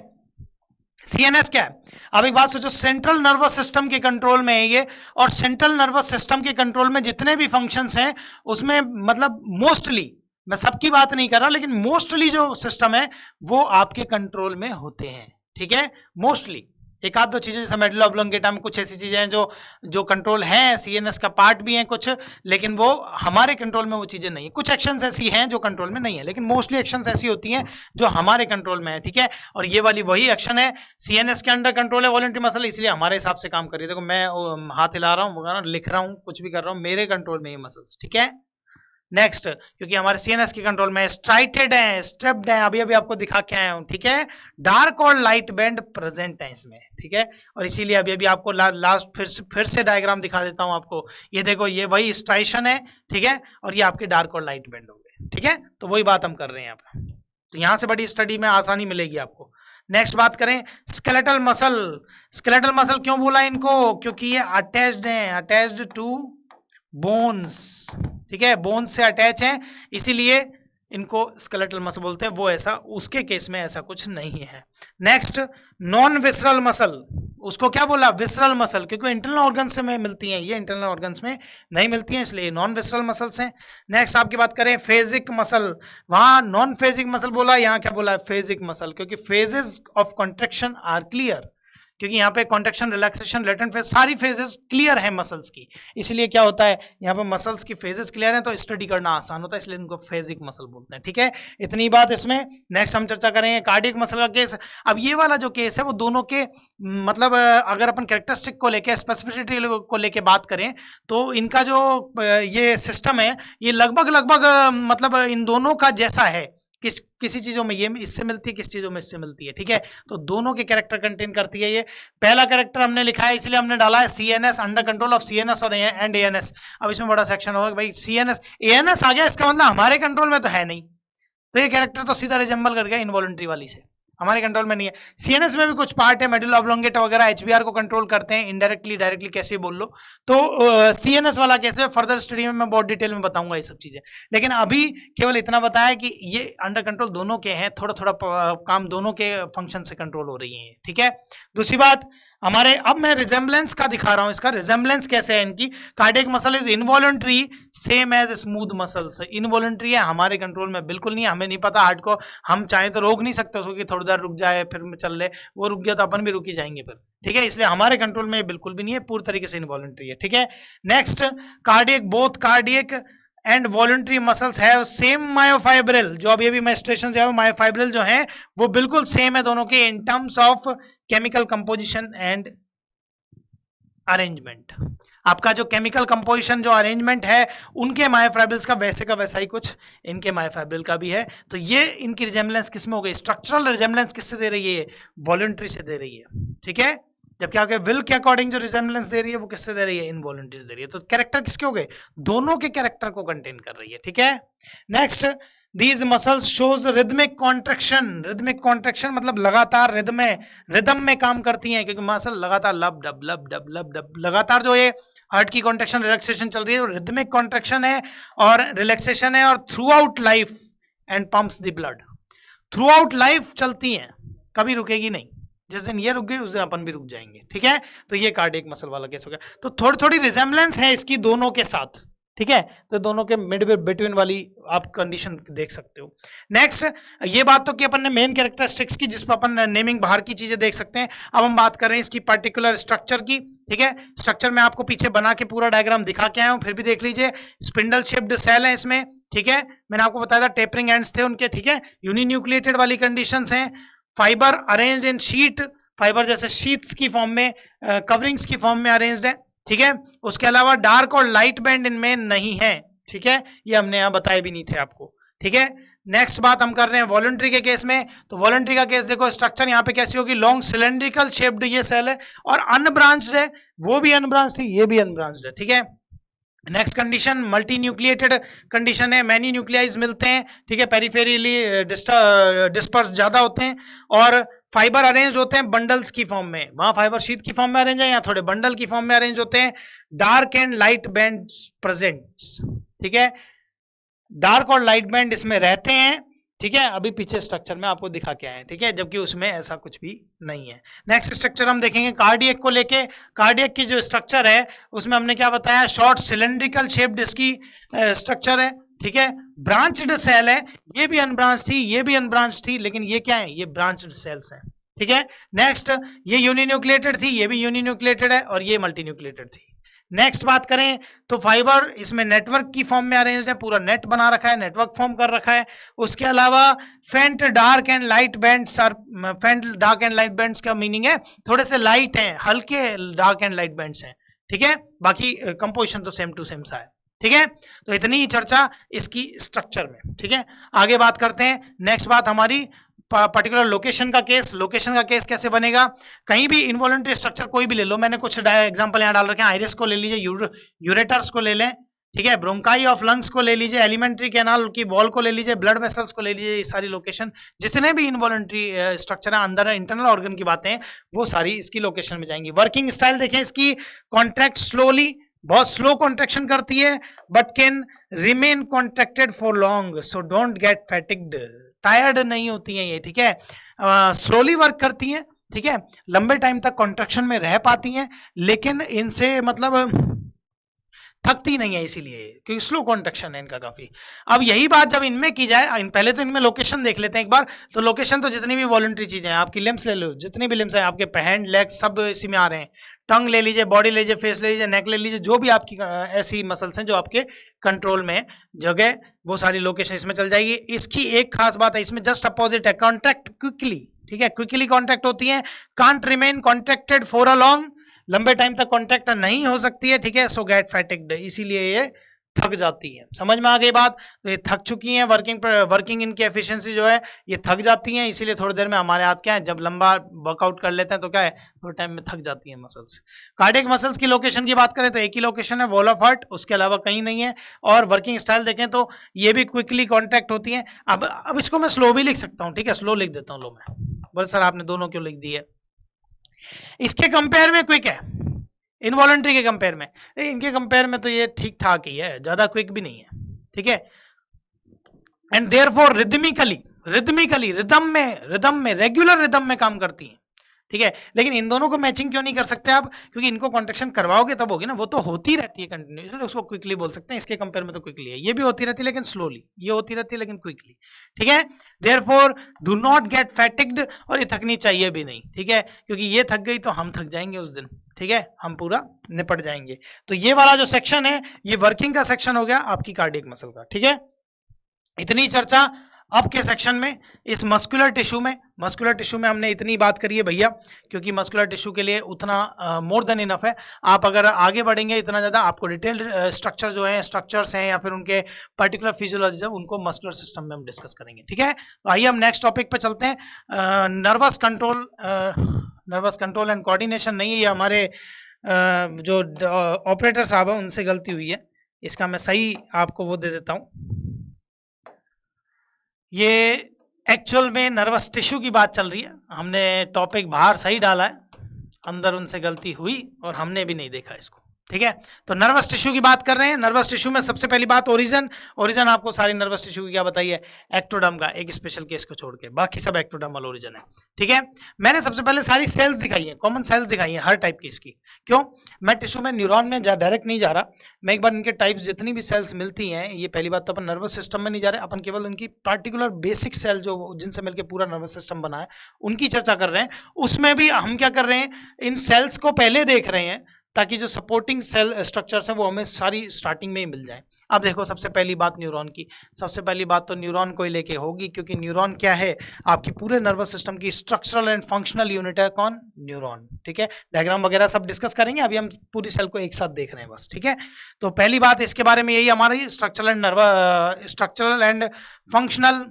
सीएनएस क्या है, अब एक बात सोचो, सेंट्रल नर्वस सिस्टम के कंट्रोल में है ये, और सेंट्रल नर्वस सिस्टम के कंट्रोल में जितने भी फंक्शंस हैं उसमें मतलब मोस्टली, मैं सबकी बात नहीं कर रहा, लेकिन मोस्टली जो सिस्टम है वो आपके कंट्रोल में होते हैं। ठीक है, मोस्टली, एक आध दो चीजें जैसे मेडुला ऑब्लोंगेटा में कुछ ऐसी चीजें हैं जो कंट्रोल हैं, सीएनएस का पार्ट भी है कुछ, लेकिन वो हमारे कंट्रोल में वो चीजें नहीं है। कुछ एक्शंस ऐसी हैं जो कंट्रोल में नहीं है, लेकिन मोस्टली एक्शंस ऐसी होती हैं जो हमारे कंट्रोल में है। ठीक है, और ये वाली वही एक्शन है, सीएनएस के अंडर कंट्रोल है वॉलंटरी मसल, इसलिए हमारे हिसाब से काम कर रही है। देखो मैं हाथ हिला रहा हूँ, लिख रहा हूँ, कुछ भी कर रहा हूँ, मेरे कंट्रोल में ये मसल्स। ठीक है, नेक्स्ट, क्योंकि हमारे सीएनएस के कंट्रोल में स्ट्राइटेड है, स्ट्रेप्ड है, अभी अभी आपको दिखा के आया हूं। ठीक है, डार्क और लाइट बैंड प्रेजेंट है इसमें। ठीक है, और इसीलिए अभी अभी आपको लास्ट फिर से डायग्राम दिखा देता हूं आपको। ये देखो, ये वही स्ट्राइशन है। ठीक है, और ये आपके डार्क और लाइट बैंड हो गए। ठीक है, तो वही बात हम कर रहे हैं यहाँ पे, तो यहां से बड़ी स्टडी में आसानी मिलेगी आपको। नेक्स्ट बात करें, स्केलेटल मसल। स्केलेटल मसल क्यों बोला इनको, क्योंकि ये अटैच्ड है, अटैच्ड टू बोन्स। ठीक है, बोन्स से अटैच है, इसीलिए इनको स्केलेटल मसल बोलते हैं। वो ऐसा, उसके केस में ऐसा कुछ नहीं है। नेक्स्ट, नॉन विसरल मसल, उसको क्या बोला, विसरल मसल, क्योंकि इंटरनल ऑर्गन्स में मिलती हैं, ये इंटरनल ऑर्गन्स में नहीं मिलती हैं, इसलिए नॉन विसरल मसल्स हैं। नेक्स्ट आपकी बात करें, फेजिक मसल, वहां नॉन फेजिक मसल बोला, यहाँ क्या बोला, फेजिक मसल, क्योंकि phases of contraction are clear, क्योंकि यहाँ पे कॉन्ट्रैक्शन, रिलैक्सेशन, लेटेंट फेज, सारी फेजेस क्लियर है मसल्स की, इसलिए क्या होता है, यहाँ पे मसल्स की फेजेस क्लियर है तो स्टडी करना आसान होता है, इसलिए इनको फेजिक मसल बोलते हैं। ठीक है, इतनी बात इसमें। नेक्स्ट हम चर्चा करेंगे कार्डियक मसल का केस। अब ये वाला जो केस है वो दोनों के मतलब अगर अपन कैरेक्टरिस्टिक को लेके, स्पेसिफिसिटी को लेके बात करें, तो इनका जो ये सिस्टम है ये लगभग मतलब इन दोनों का जैसा है, किसी चीजों में ये इससे मिलती है, किसी चीजों में इससे मिलती है। ठीक है, तो दोनों के कैरेक्टर कंटेन करती है। ये पहला कैरेक्टर हमने लिखा है, इसलिए हमने डाला है CNS, under control of CNS और एंड एएनएस। अब इसमें बड़ा सेक्शन होगा भाई, सीएनएस एएनएस आ गया, इसका मतलब हमारे कंट्रोल में तो है नहीं, तो ये कैरेक्टर तो सीधा रिजेंबल कर गया इनवॉलंटरी वाली से, हमारे कंट्रोल में नहीं है। सीएनएस में भी कुछ पार्ट है, मेडुला ऑब्लोंगेटा वगैरह एचबीआर को कंट्रोल करते हैं, इनडायरेक्टली डायरेक्टली कैसे बोल लो। तो सीएनएस वाला कैसे, फर्दर स्टडी में मैं बहुत डिटेल में बताऊंगा ये सब चीजें, लेकिन अभी केवल इतना बताया कि ये अंडर कंट्रोल दोनों के हैं, थोड़ा थोड़ा काम दोनों के फंक्शन से कंट्रोल हो रही है। ठीक है, दूसरी बात, हमारे, अब मैं रिजेम्बलेंस का दिखा रहा हूं, इसका रिजेम्बलेंस कैसे है इनकी। Cardiac muscle is involuntary same as smooth muscles, involuntary है, हमारे कंट्रोल में बिल्कुल नहीं, हमें नहीं पता हार्ट को, हम चाहे तो रोक नहीं सकते उसको कि थोड़ी देर रुक जाए फिर चल ले, वो रुक गया तो अपन भी रुक ही जाएंगे फिर, ठीक है, इसलिए हमारे कंट्रोल में बिल्कुल भी नहीं है, पूरी तरीके से इनवॉलंटरी है, ठीक है। Next, cardiac, both cardiac and voluntary muscles have same myofibril, जो अभी अभी मेस्ट्रेशन है मायोफाइब्रिल जो है वो बिल्कुल सेम है दोनों के in terms of chemical composition and arrangement. आपका जो केमिकल कंपोजिशन जो अरेंजमेंट है उनके मायोफाइब्रिल्स का वैसे का वैसा ही कुछ इनके मायोफाइब्रिल का भी है। तो ये इनकी रिजेम्बलेंस किसमें हो गई, स्ट्रक्चरल रिजेम्बलेंस किससे दे रही है, वॉलंटरी से दे रही है, ठीक है। जबकि आपके विल के अकॉर्डिंग जो रिजेम्बलेंस दे रही है वो किससे दे रही है, इनवॉलंटरी दे रही है। तो कैरेक्टर किसके हो गए, दोनों के कैरेक्टर को कंटेन कर रही है, ठीक है। Next, These muscles shows rhythmic contraction, rhythmic contraction मतलब लगातार रिदम में काम करती हैं, क्योंकि मसल लगातार लब डब लगातार जो ये हार्ट की कॉन्ट्रेक्शन रिलैक्सेशन चल रही है, रिदमिक कॉन्ट्रेक्शन है और रिलैक्सेशन है, और through out life and pumps the blood, through out life चलती हैं, कभी रुकेगी नहीं, जिस दिन ये रुक गई उस दिन अपन भी रुक जाएंगे, ठीक है। तो ये कार्डियक मसल वाला केस हो गया। तो थोड़ी थोड़ी रिजेम्बलेंस है इसकी दोनों के साथ, ठीक है, तो दोनों के मिड बिटवीन वाली आप कंडीशन देख सकते हो। नेक्स्ट, ये बात तो कि अपन ने मेन कैरेक्टरिस्टिक्स की, जिस पर अपन नेमिंग बाहर की चीजें देख सकते हैं। अब हम बात कर रहे हैं इसकी पर्टिकुलर स्ट्रक्चर की, ठीक है। स्ट्रक्चर में आपको पीछे बना के पूरा डायग्राम दिखा के आया हूं, फिर भी देख लीजिए। स्पिंडल शेप्ड सेल है इसमें, ठीक है, मैंने आपको बताया था टेपरिंग एंड्स थे उनके, ठीक है। यूनिन्यूक्लिएटेड वाली कंडीशंस हैं, fibre arranged in sheet, fibre जैसे शीट्स की फॉर्म में, कवरिंग्स की फॉर्म में अरेंज्ड है, ठीक है। उसके अलावा डार्क और लाइट बैंड इनमें नहीं है, ठीक है, ये हमने यहां बताए भी नहीं थे आपको, ठीक है। नेक्स्ट बात हम कर रहे हैं वॉलंटरी के केस में। तो वॉलंटरी का केस देखो, स्ट्रक्चर यहाँ पे कैसी होगी, लॉन्ग सिलेंड्रिकल शेप्ड ये सेल है और अनब्रांच्ड है, वो भी अनब्रांच्ड थी, ये भी अनब्रांच्ड है, ठीक है। Next condition multi nucleated condition है, मैनी न्यूक्लियाइज मिलते हैं, ठीक है, पेरिफेरली डिस्पर्स ज्यादा होते हैं, और फाइबर अरेंज होते हैं बंडल्स की फॉर्म में, वहां फाइबर शीट की फॉर्म में अरेंज है, यहाँ थोड़े बंडल की फॉर्म में अरेंज होते हैं। Dark and light band presents, ठीक है, डार्क और लाइट बैंड इसमें रहते हैं, ठीक है, अभी पीछे स्ट्रक्चर में आपको दिखा के आए हैं, ठीक है, जबकि उसमें ऐसा कुछ भी नहीं है। नेक्स्ट स्ट्रक्चर हम देखेंगे कार्डियक को लेके। कार्डियक की जो स्ट्रक्चर है उसमें हमने क्या बताया, शॉर्ट सिलेंड्रिकल शेप्ड इसकी स्ट्रक्चर है, ठीक है, ब्रांच्ड सेल है, ये भी अनब्रांच थी, ये भी अनब्रांच थी, लेकिन ये क्या है, ये ब्रांच्ड सेल्स हैं, ठीक है। नेक्स्ट, ये यूनिन्यूक्लिएटेड थी, ये भी यूनिन्यूक्लिएटेड है, और ये मल्टीन्यूक्लिएटेड थी। नेक्स्ट बात करें तो फाइबर इसमें नेटवर्क की फॉर्म में अरेंज्ड है, पूरा नेट बना रखा है, नेटवर्क फॉर्म कर रखा है। उसके अलावा faint dark and light bands are, faint dark and light bands का मीनिंग है थोड़े से लाइट हैं, हल्के डार्क एंड लाइट बैंड्स हैं, ठीक है, बाकी कंपोजिशन तो सेम टू सेम सा है, ठीक है। तो इतनी ही चर्चा इसकी स्ट्रक्चर में, ठीक है। आगे बात करते हैं, नेक्स्ट बात हमारी पर्टिकुलर लोकेशन का केस। लोकेशन का केस कैसे बनेगा, कहीं भी इनवॉलंटरी स्ट्रक्चर कोई भी ले लो, मैंने कुछ एग्जांपल यहाँ डाल रखे हैं, आइरिस को ले लीजिए, यूरेटर्स को ले लें, ठीक है, ब्रोंकाई ऑफ लंग्स को ले लीजिए, एलिमेंट्री कैनाल की वॉल को ले लीजिए, ब्लड वेसल्स को ले लीजिए, ये सारी लोकेशन जितने भी इनवॉलंटरी स्ट्रक्चर है अंदर इंटरनल ऑर्गन की बातें वो सारी इसकी लोकेशन में जाएंगी। वर्किंग स्टाइल देखें इसकी, कॉन्ट्रैक्ट स्लोली, बहुत स्लो कॉन्ट्रेक्शन करती है, but can remain contracted for long, so don't get fatigued, tired नहीं होती हैं ये, ठीक है, स्लोली वर्क करती हैं, ठीक है, लंबे टाइम तक कॉन्ट्रैक्शन में रह पाती हैं, लेकिन इनसे मतलब थकती नहीं है, इसीलिए क्योंकि स्लो कॉन्ट्रैक्शन है इनका काफी। अब यही बात जब इनमें की जाए, पहले तो इनमें लोकेशन देख लेते हैं एक बार। तो लोकेशन तो जितनी भी वॉलंटरी चीजें हैं, आपकी लिम्स ले लो, जितनी भी लिम्स हैं आपके, हैंड लेग सब इसी में आ रहे हैं, टंग ले लीजिए, बॉडी ले लीजिए, फेस ले लीजिए, नेक ले लीजिए, जो भी आपकी ऐसी मसल्स हैं जो आपके कंट्रोल में जगह, वो सारी लोकेशन इसमें चल जाएगी। इसकी एक खास बात है, इसमें जस्ट अपोजिट है, कॉन्ट्रैक्ट क्विकली, ठीक है, क्विकली कॉन्ट्रैक्ट होती है, can't remain contracted for a long, लंबे टाइम तक कॉन्ट्रैक्ट नहीं हो सकती है, ठीक है, सो गेट फैटिग्ड, इसीलिए ये थक जाती है। समझ में आ गई बात, तो ये थक चुकी हैं, वर्किंग इनकी एफिशिएंसी जो है ये थक जाती हैं, इसीलिए थोड़ी देर में हमारे हाथ क्या है, जब लंबा वर्कआउट कर लेते हैं तो क्या है, थोड़े टाइम में थक जाती हैं मसल्स। कार्डियक मसल्स की लोकेशन की बात करें तो एक ही लोकेशन है, वॉल ऑफ हार्ट, उसके अलावा कहीं नहीं है। और वर्किंग स्टाइल देखें तो ये भी क्विकली कॉन्ट्रैक्ट होती है। अब इसको मैं स्लो भी लिख सकता हूँ, ठीक है, स्लो लिख देता हूँ, लो मैं, बोल सर आपने दोनों क्यों लिख दी है, इसके कंपेयर में क्विक है, इनवॉलंटरी के कंपेयर में, इनके कंपेयर में तो ये ठीक ठाक ही है, ज्यादा क्विक भी नहीं है, ठीक है। एंड देयरफॉर रिदमिकली रिदम में रेगुलर रिदम में काम करती है, ठीक है। लेकिन इन दोनों को मैचिंग क्यों नहीं कर सकते आप, क्योंकि इनको कॉन्ट्रैक्शन करवाओगे तब होगी ना, वो तो होती रहती है कंटिन्यूसली, उसको क्विकली बोल सकते हैं, इसके कंपेयर में तो क्विकली है, ये भी होती रहती है लेकिन स्लोली, ये होती रहती है लेकिन क्विकली, ठीक है। देयरफॉर डू नॉट गेट फैटिग्ड, और ये थकनी चाहिए भी नहीं, ठीक है, क्योंकि ये थक गई तो हम थक जाएंगे उस दिन, ठीक है, हम पूरा निपट जाएंगे। तो ये वाला जो सेक्शन है ये वर्किंग का सेक्शन हो गया आपकी कार्डियक मसल का, ठीक है। इतनी चर्चा अब के सेक्शन में इस मस्कुलर टिश्यू में हमने इतनी बात करी है भैया, क्योंकि मस्कुलर टिश्यू के लिए उतना मोर देन इनफ है। आप अगर आगे बढ़ेंगे इतना ज्यादा आपको डिटेल्ड स्ट्रक्चर जो है, स्ट्रक्चर्स हैं या फिर उनके पर्टिकुलर फिजियोलॉजी है, उनको मस्कुलर सिस्टम में हम डिस्कस करेंगे, ठीक है। तो आइए हम नेक्स्ट टॉपिक पे चलते हैं। नर्वस कंट्रोल एंड कोऑर्डिनेशन नहीं है, ये हमारे जो ऑपरेटर साहब है उनसे गलती हुई है, इसका मैं सही आपको वो दे देता हूं। ये एक्चुअल में नर्वस टिश्यू की बात चल रही है, हमने टॉपिक बाहर सही डाला है, अंदर उनसे गलती हुई और हमने भी नहीं देखा इसको, ठीक है। तो नर्वस टिश्यू की बात कर रहे हैं। नर्वस टिश्यू में सबसे पहली बात ओरिजिन आपको सारी नर्वस टिश्यू की क्या बताइए, एक्टोडर्म का, एक स्पेशल केस को छोड़ के बाकी सब एक्टोडर्मल ओरिजिन है, ठीक है। मैंने सबसे पहले सारी सेल्स दिखाई है, कॉमन सेल्स दिखाई है हर टाइप की इसकी। क्यों, मैं टिश्यू में न्यूरॉन में डायरेक्ट नहीं जा रहा, मैं एक बार इनके टाइप्स जितनी भी सेल्स मिलती हैं, ये पहली बात तो अपन नर्वस सिस्टम में नहीं जा रहे, अपन केवल इनकी पार्टिकुलर बेसिक सेल जो जिनसे मिलकर पूरा नर्वस सिस्टम बना है उनकी चर्चा कर रहे हैं। उसमें भी हम क्या कर रहे हैं, इन सेल्स को पहले देख रहे हैं ताकि जो सपोर्टिंग सेल स्ट्रक्चर्स है वो हमें सारी स्टार्टिंग में ही मिल जाए। अब देखो सबसे पहली बात न्यूरॉन की, सबसे पहली बात तो न्यूरॉन को ही लेके होगी, क्योंकि न्यूरॉन क्या है, आपकी पूरे नर्वस सिस्टम की स्ट्रक्चरल एंड फंक्शनल यूनिट है, कौन, न्यूरॉन, ठीक है। डायग्राम वगैरह सब डिस्कस करेंगे, अभी हम पूरी सेल को एक साथ देख रहे हैं बस, ठीक है। तो पहली बात इसके बारे में यही हमारी structural and functional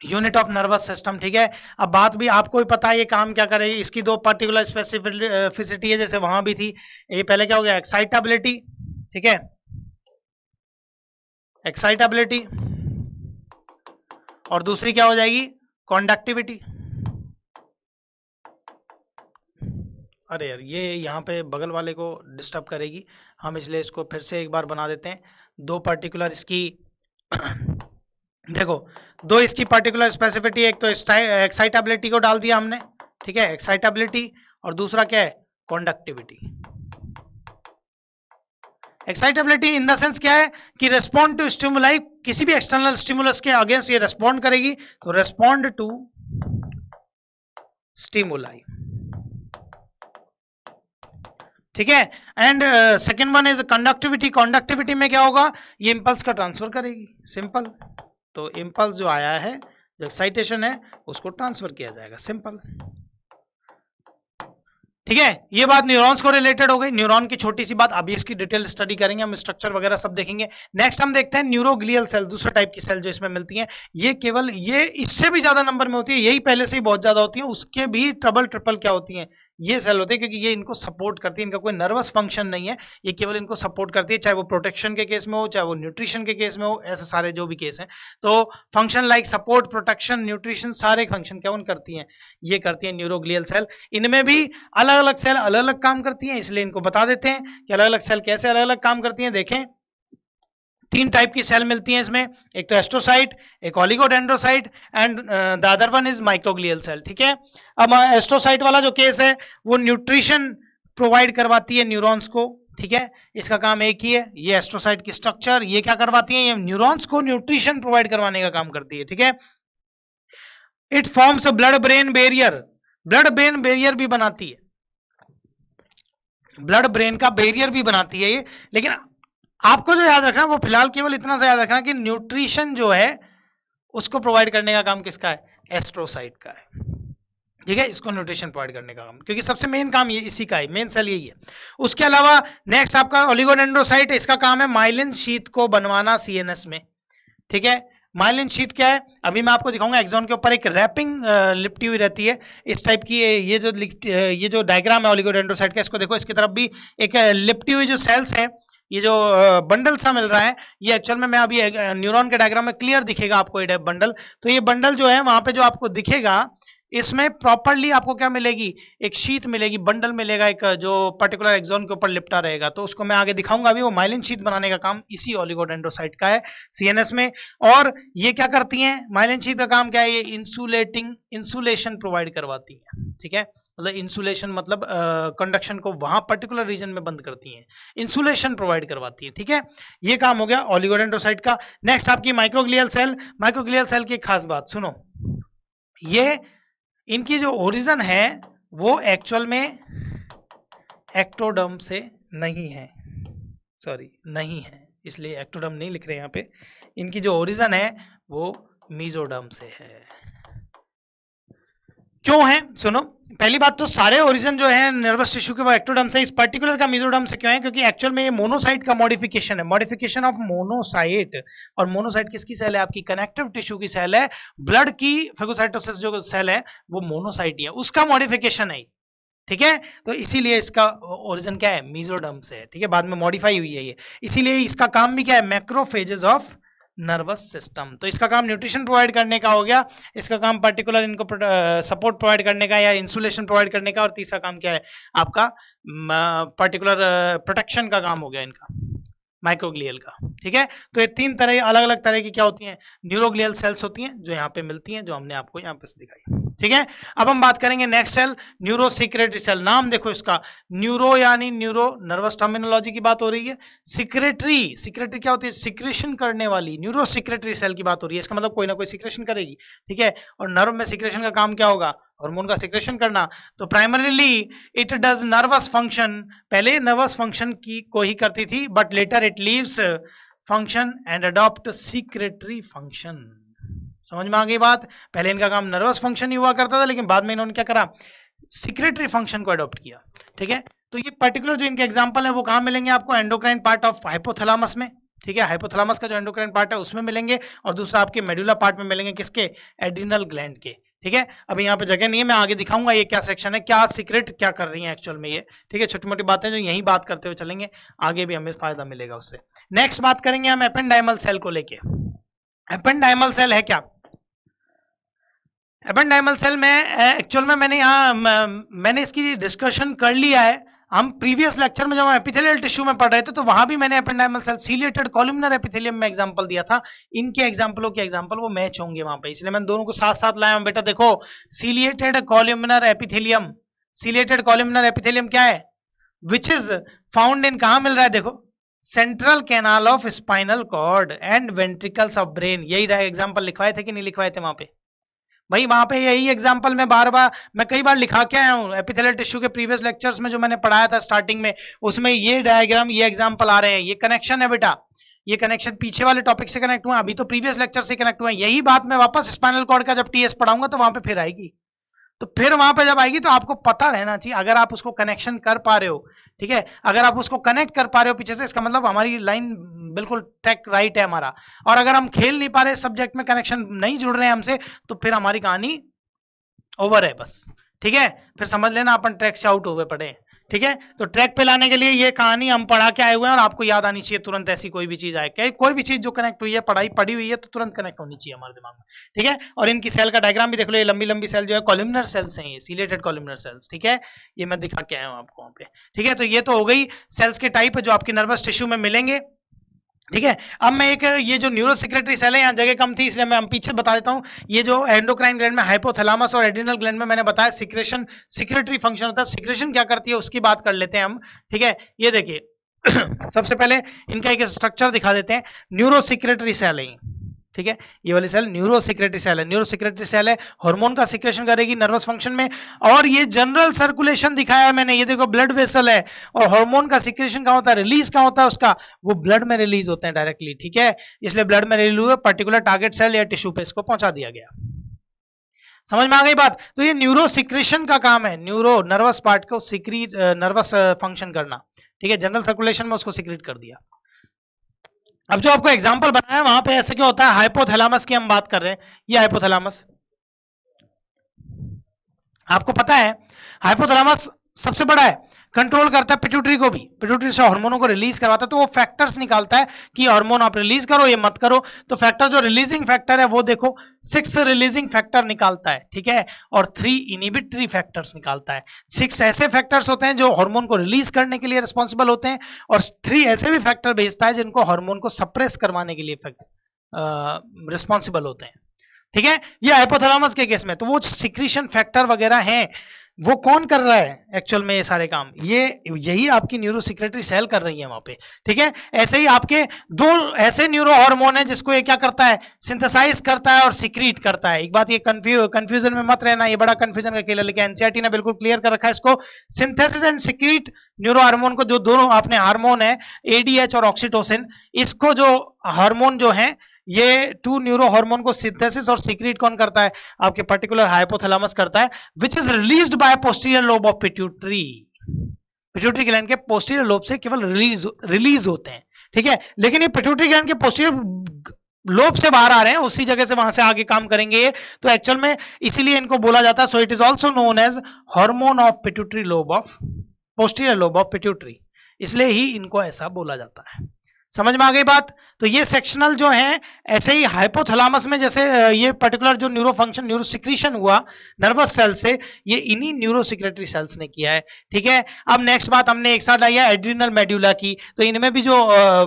unit of nervous system, ठीक है। अब बात भी आपको ही पता है ये काम क्या करेगी, इसकी दो पर्टिकुलर स्पेसिफिसिटी है, जैसे वहां भी थी। ये पहले क्या हो गया, एक्साइटेबिलिटी, ठीक है, एक्साइटेबिलिटी, और दूसरी क्या हो जाएगी, कंडक्टिविटी। अरे यार ये यहाँ पे बगल वाले को डिस्टर्ब करेगी, हम इसलिए इसको फिर से एक बार बना देते हैं। दो पर्टिकुलर इसकी देखो, दो इसकी पर्टिकुलर स्पेसिफिसिटी, एक तो एक्साइटेबिलिटी को डाल दिया हमने, ठीक है, एक्साइटेबिलिटी, और दूसरा क्या है, conductivity. Excitability in the sense क्या है कि रेस्पॉन्ड टू स्टिमुलाई, किसी भी एक्सटर्नल स्टिमुलस के अगेंस्ट ये रेस्पॉन्ड करेगी, तो रेस्पॉन्ड टू स्टिमुलाई, ठीक है। And second one is conductivity. Conductivity में क्या होगा, ये इंपल्स का ट्रांसफर करेगी, सिंपल। तो इंपल्स जो आया है, जो एक्साइटेशन है, उसको ट्रांसफर किया जाएगा, सिंपल, ठीक है। ये बात न्यूरॉन्स को रिलेटेड हो गई। न्यूरॉन की छोटी सी बात, अभी इसकी डिटेल स्टडी करेंगे हम, स्ट्रक्चर वगैरह सब देखेंगे। नेक्स्ट हम देखते हैं न्यूरोग्लियल सेल, दूसरा टाइप की सेल जो इसमें मिलती हैं। ये केवल ये इससे भी ज्यादा नंबर में होती है, यही पहले से ही बहुत ज्यादा होती है, उसके भी ट्रिपल क्या होती है, ये सेल होते हैं, क्योंकि ये इनको सपोर्ट करती है, इनका कोई नर्वस फंक्शन नहीं है, ये केवल इनको सपोर्ट करती है, चाहे वो प्रोटेक्शन के केस में हो, चाहे वो न्यूट्रिशन के केस में हो, ऐसे सारे जो भी केस हैं। तो function like support, protection, nutrition, सारे फंक्शन कौन करती हैं, ये करती है न्यूरोग्लियल सेल। इनमें भी अलग अलग सेल अलग अलग काम करती हैं, इसलिए इनको बता देते हैं कि अलग अलग सेल कैसे अलग अलग काम करती हैं। देखें, तीन टाइप की सेल मिलती हैं इसमें, एक तो एस्ट्रोसाइट, एक oligodendrocyte, and the other one is microglial cell, ठीक है। अब एस्ट्रोसाइट वाला जो केस है वो न्यूट्रिशन प्रोवाइड करवाती है न्यूरॉन्स को, ठीक है, इसका काम एक ही है। ये एस्ट्रोसाइट की स्ट्रक्चर ये क्या करवाती है, ये न्यूरॉन्स को न्यूट्रिशन प्रोवाइड करवाने का काम करती है, ठीक है। It forms blood brain barrier, blood brain barrier भी बनाती है, ब्लड ब्रेन का बैरियर भी बनाती है ये। लेकिन आपको जो याद रखना, वो फिलहाल केवल इतना सा याद रखना कि न्यूट्रिशन जो है उसको प्रोवाइड करने का काम किसका है, एस्ट्रोसाइट का है, ठीक है, इसको न्यूट्रिशन प्रोवाइड करने का काम, क्योंकि सबसे मेन काम ये इसी का है, मेन सेल यही है। उसके अलावा नेक्स्ट आपका ओलिगोडेंड्रोसाइट, इसका काम है माइलिन शीथ को बनवाना सीएनएस में, ठीक है। माइलिन शीथ क्या है, अभी मैं आपको दिखाऊंगा। एक्सॉन के ऊपर एक रैपिंग लिपटी हुई रहती है इस टाइप की, ये जो डायग्राम है ओलिगोडेंड्रोसाइट का, इसको देखो, इसकी तरफ भी एक लिपटी हुई जो सेल्स है, ये जो बंडल सा मिल रहा है, ये एक्चुअल में मैं अभी न्यूरॉन के डायग्राम में क्लियर दिखेगा आपको ये बंडल। तो ये बंडल जो है वहां पे जो आपको दिखेगा, इसमें प्रॉपरली आपको क्या मिलेगी, एक शीट मिलेगी, बंडल मिलेगा, एक जो पर्टिकुलर एक्सॉन के ऊपर लिपटा रहेगा। तो उसको मैं आगे दिखाऊंगा अभी। वो माइलिन शीट बनाने का काम इसी ओलिगोडेंड्रोसाइट का है सीएनएस में। और ये क्या करती हैं, माइलिन शीट का काम क्या है, ये इंसुलेशन प्रोवाइड करवाती है। ठीक है, मतलब इंसुलेशन मतलब कंडक्शन को वहां पर्टिकुलर रीजन में बंद करती हैं, इंसुलेशन प्रोवाइड करवाती है। ठीक है, ये काम हो गया ओलिगोडेंड्रोसाइट का। नेक्स्ट आपकी माइक्रोग्लियल सेल। माइक्रोग्लियल सेल की खास बात सुनो, ये इनकी जो ओरिजिन है वो एक्चुअल में एक्टोडर्म से नहीं है, सॉरी नहीं है, इसलिए एक्टोडर्म नहीं लिख रहे यहाँ पे। इनकी जो ओरिजिन है वो मीजोडर्म से है। क्यों है सुनो, पहली बात तो सारे ओरिजिन जो है नर्वस टिश्यू के वो एक्टोडर्म से, इस पर्टिकुलर का मीजोडर्म से क्यों है, क्योंकि एक्चुअल में ये मोनोसाइट का मॉडिफिकेशन है, मॉडिफिकेशन ऑफ मोनोसाइट। और मोनोसाइट किसकी सेल है, आपकी कनेक्टिव टिश्यू की सेल है। ब्लड की फेगोसाइटोसिस जो सेल है वो मोनोसाइट ही है, उसका मॉडिफिकेशन है। ठीक है, तो इसीलिए इसका ओरिजिन क्या है, मीजोडर्म से है। ठीक है, बाद में मॉडिफाई हुई है ये, इसीलिए इसका काम भी क्या है, मैक्रोफेजेस ऑफ नर्वस सिस्टम। तो इसका काम न्यूट्रिशन प्रोवाइड करने का हो गया, इसका काम पर्टिकुलर इनको सपोर्ट प्रोवाइड करने का या इंसुलेशन प्रोवाइड करने का, और तीसरा काम क्या है आपका पर्टिकुलर प्रोटेक्शन का काम हो गया इनका, माइक्रोग्लियल का। ठीक है, तो ये तीन तरह अलग अलग तरह की क्या होती हैं, न्यूरोग्लियल सेल्स होती हैं, जो यहाँ पे मिलती हैं, जो हमने आपको यहाँ पे दिखाई। ठीक है, अब हम बात करेंगे next cell, neuro secretory cell. नाम देखो इसका, न्यूरो यानी न्यूरो, नर्वस टर्मिनोलॉजी की बात हो रही है। सिक्रेटरी, सिक्रेटरी क्या होती है, सिक्रेशन करने वाली, न्यूरो सिक्रेटरी सेल की बात हो रही है। इसका मतलब कोई ना कोई सिक्रेशन करेगी। ठीक है, और नर्व में सिक्रेशन का काम क्या होगा, हार्मोन का सिक्रेशन करना। तो primarily it does nervous function, पहले नर्वस फंक्शन की को ही करती थी, but later it leaves function and adopt secretory function. समझ में आ गई बात, पहले इनका काम नर्वस फंक्शन ही हुआ करता था, लेकिन बाद में इन्होंने क्या करा, सिक्रेटरी फंक्शन को अडॉप्ट किया। ठीक है, तो ये पर्टिकुलर जो इनके एग्जांपल है वो कहां मिलेंगे आपको, एंडोक्राइन पार्ट ऑफ हाइपोथैलेमस में। ठीक है, हाइपोथैलेमस का जो एंडोक्राइन पार्ट है उसमें मिलेंगे, और दूसरा आपके मेडुला पार्ट में मिलेंगे, किसके, एड्रिनल ग्लैंड के। ठीक है, अभी यहाँ पे जगह नहीं है, मैं आगे दिखाऊंगा ये क्या सेक्शन है, क्या सीक्रेट क्या कर रही है एक्चुअल में ये। ठीक है, छोटी मोटी बातें जो यही बात करते हुए चलेंगे, आगे भी हमें फायदा मिलेगा उससे। नेक्स्ट बात करेंगे हम एपेंडाइमल सेल को लेके। एपेंडाइमल सेल है क्या, एपेंडाइमल सेल में एक्चुअल में मैंने इसकी डिस्कशन कर लिया है। हम प्रीवियस लेक्चर में जब हम एपिथेलियल टिश्यू में पढ़ रहे थे तो वहां भी मैंने ependymal cell, ciliated columnar epithelium में एग्जांपल दिया था। इनके एग्जांपलों के एग्जांपल वो मैच होंगे वहां पे, इसलिए मैंने दोनों को साथ साथ लाया हूं। बेटा देखो, ciliated columnar epithelium, ciliated columnar epithelium क्या है, विच इज फाउंड इन, कहां मिल रहा है देखो, central canal of spinal cord and ventricles of brain. यही एग्जांपल लिखवाए थे कि नहीं लिखवाए थे वहां पे, भाई वहां पे यही एग्जांपल मैं कई बार लिखा के आया हूं। एपिथेलियल टिश्यू के प्रीवियस लेक्चर्स में जो मैंने पढ़ाया था स्टार्टिंग में, उसमें ये डायग्राम, ये एग्जांपल आ रहे हैं। ये कनेक्शन है बेटा, ये कनेक्शन पीछे वाले टॉपिक से कनेक्ट हुआ, अभी तो प्रीवियस लेक्चर से कनेक्ट हुआ। यही बात मैं वापस स्पाइनल कॉर्ड का जब टीएस पढ़ाऊंगा तो वहां पे फिर आएगी, तो फिर वहां पे जब आएगी तो आपको पता रहना चाहिए, अगर आप उसको कनेक्शन कर पा रहे हो। ठीक है, अगर आप उसको कनेक्ट कर पा रहे हो पीछे से, इसका मतलब हमारी लाइन बिल्कुल ट्रैक राइट है हमारा। और अगर हम खेल नहीं पा रहे सब्जेक्ट में, कनेक्शन नहीं जुड़ रहे हैं हमसे, तो फिर हमारी कहानी ओवर है बस। ठीक है, फिर समझ लेना अपन ट्रैक से आउट हुए पड़े हैं। ठीक है, तो ट्रैक पे लाने के लिए ये कहानी हम पढ़ा के आए हुए हैं, और आपको याद आनी चाहिए तुरंत। ऐसी कोई भी चीज आए, कोई भी चीज जो कनेक्ट हुई है, पढ़ी हुई है, तो तुरंत कनेक्ट होनी चाहिए हमारे दिमाग में। ठीक है, और इनकी सेल का डायग्राम भी देख लो, ये लंबी लंबी सेल जो है कॉलमनर सेल्स हैं, ये सीलिएटेड कॉलमनर सेल्स। ठीक है, ये मैं दिखा के आया हूं आपको वहां पे। ठीक है, तो ये तो हो गई सेल्स के टाइप जो आपके नर्वस टिश्यू में मिलेंगे। ठीक है, अब मैं ये जो न्यूरो सिक्रेटरी सेल है, यहाँ जगह कम थी इसलिए मैं पीछे बता देता हूँ। ये जो एंडोक्राइन ग्लैंड में हाइपोथैलेमस और एड्रिनल ग्लैंड में मैंने बताया सिक्रेशन, सिक्रेटरी फंक्शन होता है। सिक्रेशन क्या करती है उसकी बात कर लेते हैं हम। ठीक है, ये देखिए सबसे पहले इनका एक स्ट्रक्चर दिखा देते हैं। न्यूरो सिक्रेटरी सेल है, ठीक है, ये वाली सेल न्यूरो सिक्रेटरी सेल है। न्यूरो सिक्रेटरी सेल है, हार्मोन का सिक्रेशन करेगी नर्वस फंक्शन में। और ये जनरल सर्कुलेशन दिखाया है मैंने, ये देखो ब्लड वेसल है, और हार्मोन का सिक्रेशन कहां होता है, रिलीज कहां होता है उसका, वो ब्लड में रिलीज होते हैं डायरेक्टली। ठीक है, इसलिए ब्लड में रिलीज हुए पर्टिकुलर टारगेट सेल या टिश्यू पे इसको पहुंचा दिया गया। समझ में आ गई बात। तो ये न्यूरो सिक्रेशन का काम है, न्यूरो नर्वस पार्ट को सिक्रीट, नर्वस फंक्शन करना। ठीक है, जनरल सर्कुलेशन में उसको सिक्रेट कर दिया। अब जो आपको एग्जांपल बनाया वहां पे ऐसे क्या होता है, हाइपोथैलेमस की हम बात कर रहे हैं। ये हाइपोथैलेमस, आपको पता है हाइपोथैलेमस सबसे बड़ा है, कंट्रोल करता है पिट्यूटरी को भी, पिट्यूटरी से हार्मोनों को रिलीज करवाता है। तो वो फैक्टर्स निकालता है कि हार्मोन आप रिलीज करो, ये मत करो। तो फैक्टर जो रिलीजिंग फैक्टर है वो देखो 6 रिलीजिंग फैक्टर निकालता है, ठीक है, और 3 इनहिबिटरी फैक्टर्स निकालता है। 6 ऐसे फैक्टर्स होते हैं जो हार्मोन को रिलीज करने के लिए रिस्पॉन्सिबल होते हैं, और 3 ऐसे भी फैक्टर भेजता है जिनको हार्मोन को सप्रेस करवाने के लिए रिस्पॉन्सिबल होते हैं, ठीक है। ये हाइपोथैलेमस के केस में तो वो सिक्रीशन फैक्टर वगैरह हैं, वो कौन कर रहा है एक्चुअल में ये सारे काम, ये यही आपकी न्यूरोसिक्रेटरी सेल कर रही है वहां पे, ठीक है। ऐसे ही आपके 2 ऐसे न्यूरो हार्मोन है जिसको ये क्या करता है, सिंथेसाइज करता है और सिक्रीट करता है। एक बात ये कंफ्यूजन में मत रहना, ये बड़ा कंफ्यूजन का खेल है, लेकिन एनसीईआरटी ने बिल्कुल क्लियर कर रखा है इसको। Synthesis and secrete neuro hormone को, जो दोनों आपने हार्मोन है एडीएच और ऑक्सीटोसिन, इसको जो हार्मोन जो है ये 2 न्यूरो हार्मोन को सिंथेसिस और सीक्रेट कौन करता है, आपके पर्टिकुलर हाइपोथैलेमस करता है, which is released by posterior lobe of pituitary. Pituitary gland के पोस्टीरियर लोब से केवल रिलीज होते हैं, ठीक है। लेकिन ये पिट्यूटरी ग्लैंड के पोस्टीरियर लोब से बाहर आ रहे हैं, उसी जगह से वहां से आगे काम करेंगे, तो एक्चुअल में इसीलिए इनको बोला जाता है, so it is also known as hormone of pituitary lobe of posterior lobe of pituitary, इसलिए ही इनको ऐसा बोला जाता है। समझ में आ गई बात। तो ये सेक्शनल जो है, ऐसे ही हाइपोथैलेमस में जैसे ये पर्टिकुलर जो न्यूरो फंक्शन न्यूरो सिक्रीशन हुआ नर्वस सेल से, ये इन्हीं न्यूरो सिक्रेटरी सेल्स ने किया है, ठीक है। अब नेक्स्ट बात हमने एक साथ लाई है एड्रिनल मेड्यूला की, तो इनमें भी जो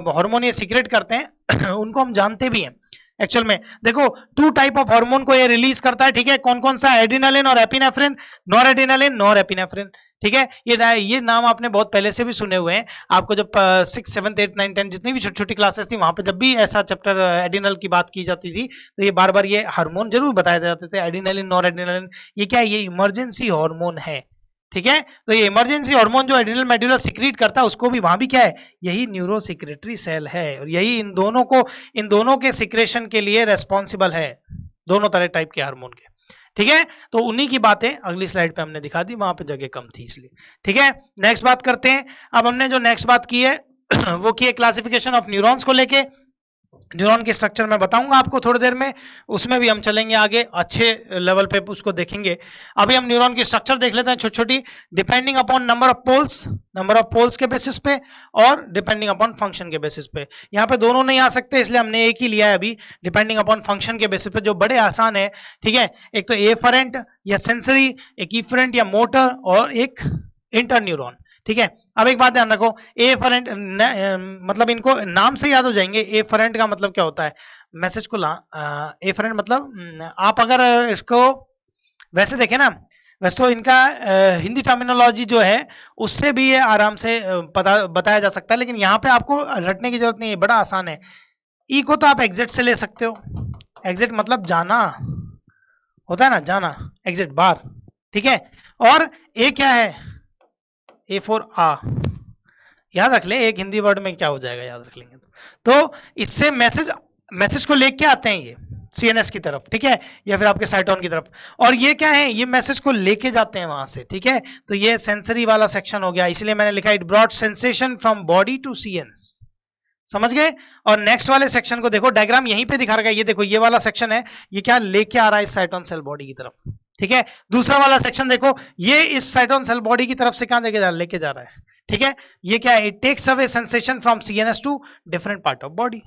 हार्मोन ये सिक्रेट करते हैं उनको हम जानते भी हैं। एक्चुअल में देखो 2 टाइप ऑफ हार्मोन को ये रिलीज करता है, ठीक है। कौन कौन सा, एड्रिनलिन और epinephrine, nor adrenaline nor epinephrine, ठीक है। ये नाम आपने बहुत पहले से भी सुने हुए हैं, आपको जब 6, 7, 8, 9, 10 जितनी भी छोटी छोटी क्लासेस थी वहां पे जब भी ऐसा चैप्टर एड्रिनल की बात की जाती थी तो ये बार बार ये हार्मोन जरूर बताए जाते थे, एड्रिनलिन नॉर एड्रिनलिन। ये क्या है, ये इमरजेंसी हार्मोन है, ठीक है। तो ये इमरजेंसी हार्मोन जो एड्रिनल मेड्यूला सिक्रीट करता है उसको भी वहां भी क्या है, यही न्यूरो सिक्रेटरी सेल है, और यही इन दोनों के सिक्रेशन के लिए रेस्पॉन्सिबल है, दोनों तरह टाइप के हार्मोन के, ठीक है। तो उन्हीं की बातें अगली स्लाइड पे हमने दिखा दी, वहां पे जगह कम थी इसलिए, ठीक है। नेक्स्ट बात करते हैं। अब हमने जो नेक्स्ट बात की है वो की है क्लासिफिकेशन ऑफ न्यूरॉन्स को लेके। न्यूरॉन की स्ट्रक्चर मैं बताऊंगा आपको थोड़ी देर में, उसमें भी हम चलेंगे आगे अच्छे लेवल पे उसको देखेंगे। अभी हम न्यूरॉन की स्ट्रक्चर देख लेते हैं छोटी छोटी, depending upon number of poles के बेसिस पे और डिपेंडिंग अपॉन फंक्शन के बेसिस पे। यहाँ पे दोनों नहीं आ सकते इसलिए हमने एक ही लिया है अभी, डिपेंडिंग अपॉन फंक्शन के बेसिस पे, जो बड़े आसान है, ठीक है। एक तो एफरेंट या सेंसरी, एक इफरेंट या मोटर, और एक इंटरन्यूरॉन, ठीक है। अब एक बात ध्यान रखो, एफरेंट मतलब इनको नाम से याद हो जाएंगे। एफरेंट का मतलब क्या होता है, मैसेज को एफरेंट मतलब आप अगर इसको वैसे देखें ना, वैसे तो इनका हिंदी टर्मिनोलॉजी जो है उससे भी ये आराम से बताया जा सकता है, लेकिन यहाँ पे आपको रटने की जरूरत नहीं है, बड़ा आसान है। ई को तो आप एग्जिट से ले सकते हो, एग्जिट मतलब जाना होता है ना, जाना, एग्जिट बार, ठीक है। और ए क्या है, ए फॉर आ, याद रख ले, एक हिंदी वर्ड में क्या हो जाएगा याद रख लेंगे तो इससे मैसेज को लेके आते हैं ये सीएनएस की तरफ, ठीक है, या फिर आपके साइटोन की तरफ, और ये क्या है, ये मैसेज को लेके जाते हैं वहां से, ठीक है। तो ये सेंसरी वाला सेक्शन हो गया, इसलिए मैंने लिखा it brought sensation from body to CNS, समझ गए। और नेक्स्ट वाले सेक्शन को देखो, डायग्राम यहीं पे दिखा रखा है, ये देखो ये वाला सेक्शन है, ये क्या लेके आ रहा है इस साइटोन सेल बॉडी की तरफ, ठीक है। दूसरा वाला सेक्शन देखो, ये इस साइटोन सेल बॉडी की तरफ से कहां लेके जा रहा है, ठीक है। ये क्या है, it takes away sensation from CNS to different part of body.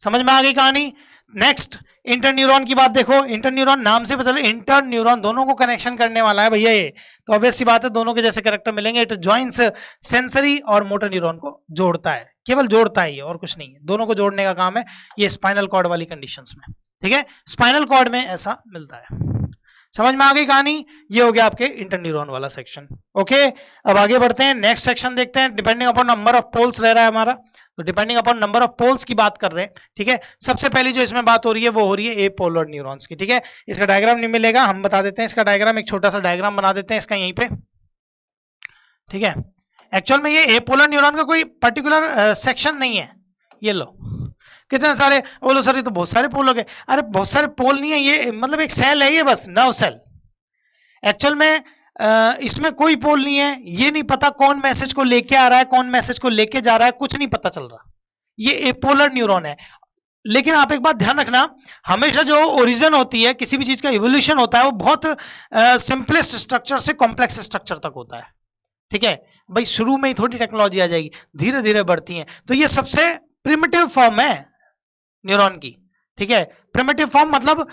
समझ में आ गई कहानी। नेक्स्ट इंटरन्यूरॉन की बात देखो, इंटरन्यूरॉन नाम से पता चले इंटरन्यूरॉन दोनों को कनेक्शन करने वाला है भैया ये, तो ऑब्वियस सी बात है दोनों के जैसे कैरेक्टर मिलेंगे। इट जॉइंस सेंसरी और मोटर न्यूरॉन को जोड़ता है, केवल जोड़ता है ये, और कुछ नहीं है, दोनों को जोड़ने का काम है ये स्पाइनल कॉर्ड वाली कंडीशंस में, ठीक है। स्पाइनल कॉर्ड में ऐसा मिलता है। समझ में आ गई कहानी, ये हो गया आपके इंटरन्यूरॉन वाला सेक्शन। ओके, अब आगे बढ़ते हैं, नेक्स्ट सेक्शन देखते हैं। Depending upon number of poles रह रहा है हमारा, तो depending upon number of poles की बात कर रहे हैं, ठीक है। सबसे पहली जो इसमें बात हो रही है वो हो रही है एपोलर न्यूरॉन्स की, ठीक है। इसका डायग्राम नहीं मिलेगा, हम बता देते हैं इसका डायग्राम, एक छोटा सा डायग्राम बना देते हैं इसका यहीं पे, ठीक है। एक्चुअल में ये एपोलर न्यूरॉन का कोई पर्टिकुलर सेक्शन नहीं है, ये लो कितने सारे, बोलो सर ये तो बहुत सारे पोल हो गए, अरे बहुत सारे पोल नहीं है, ये मतलब एक सेल है ये, बस नर्व सेल। एक्चुअल में इसमें कोई पोल नहीं है, ये नहीं पता कौन मैसेज को लेके आ रहा है, कौन मैसेज को लेके जा रहा है, कुछ नहीं पता चल रहा, ये एपोलर न्यूरॉन है। लेकिन आप एक बात ध्यान रखना, हमेशा जो ओरिजिन होती है किसी भी चीज का इवोल्यूशन होता है वो बहुत सिंपलेस्ट स्ट्रक्चर से कॉम्प्लेक्स स्ट्रक्चर तक होता है, ठीक है भाई, शुरू में ही थोड़ी टेक्नोलॉजी आ जाएगी, धीरे धीरे बढ़ती है। तो ये सबसे प्रिमिटिव फॉर्म है न्यूरॉन की, ठीक है। प्रिमिटिव फॉर्म मतलब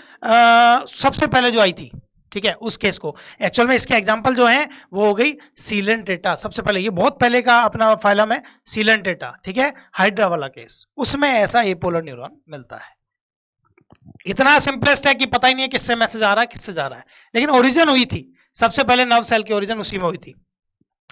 सबसे पहले जो आई थी, ठीक है, उस केस को। एक्चुअल में इसके एग्जांपल जो है वो हो गई सीलेंटेटा, सबसे पहले, ये बहुत पहले का अपना फाइलम है सीलेंटेटा, ठीक है, हाइड्रा वाला केस, उसमें ऐसा एपोलर न्यूरॉन मिलता है। इतना सिंपलेस्ट है कि पता ही नहीं है किससे मैसेज आ रहा है किससे जा रहा है, लेकिन ओरिजिन हुई थी, सबसे पहले नर्व सेल की ओरिजिन उसी में हुई थी।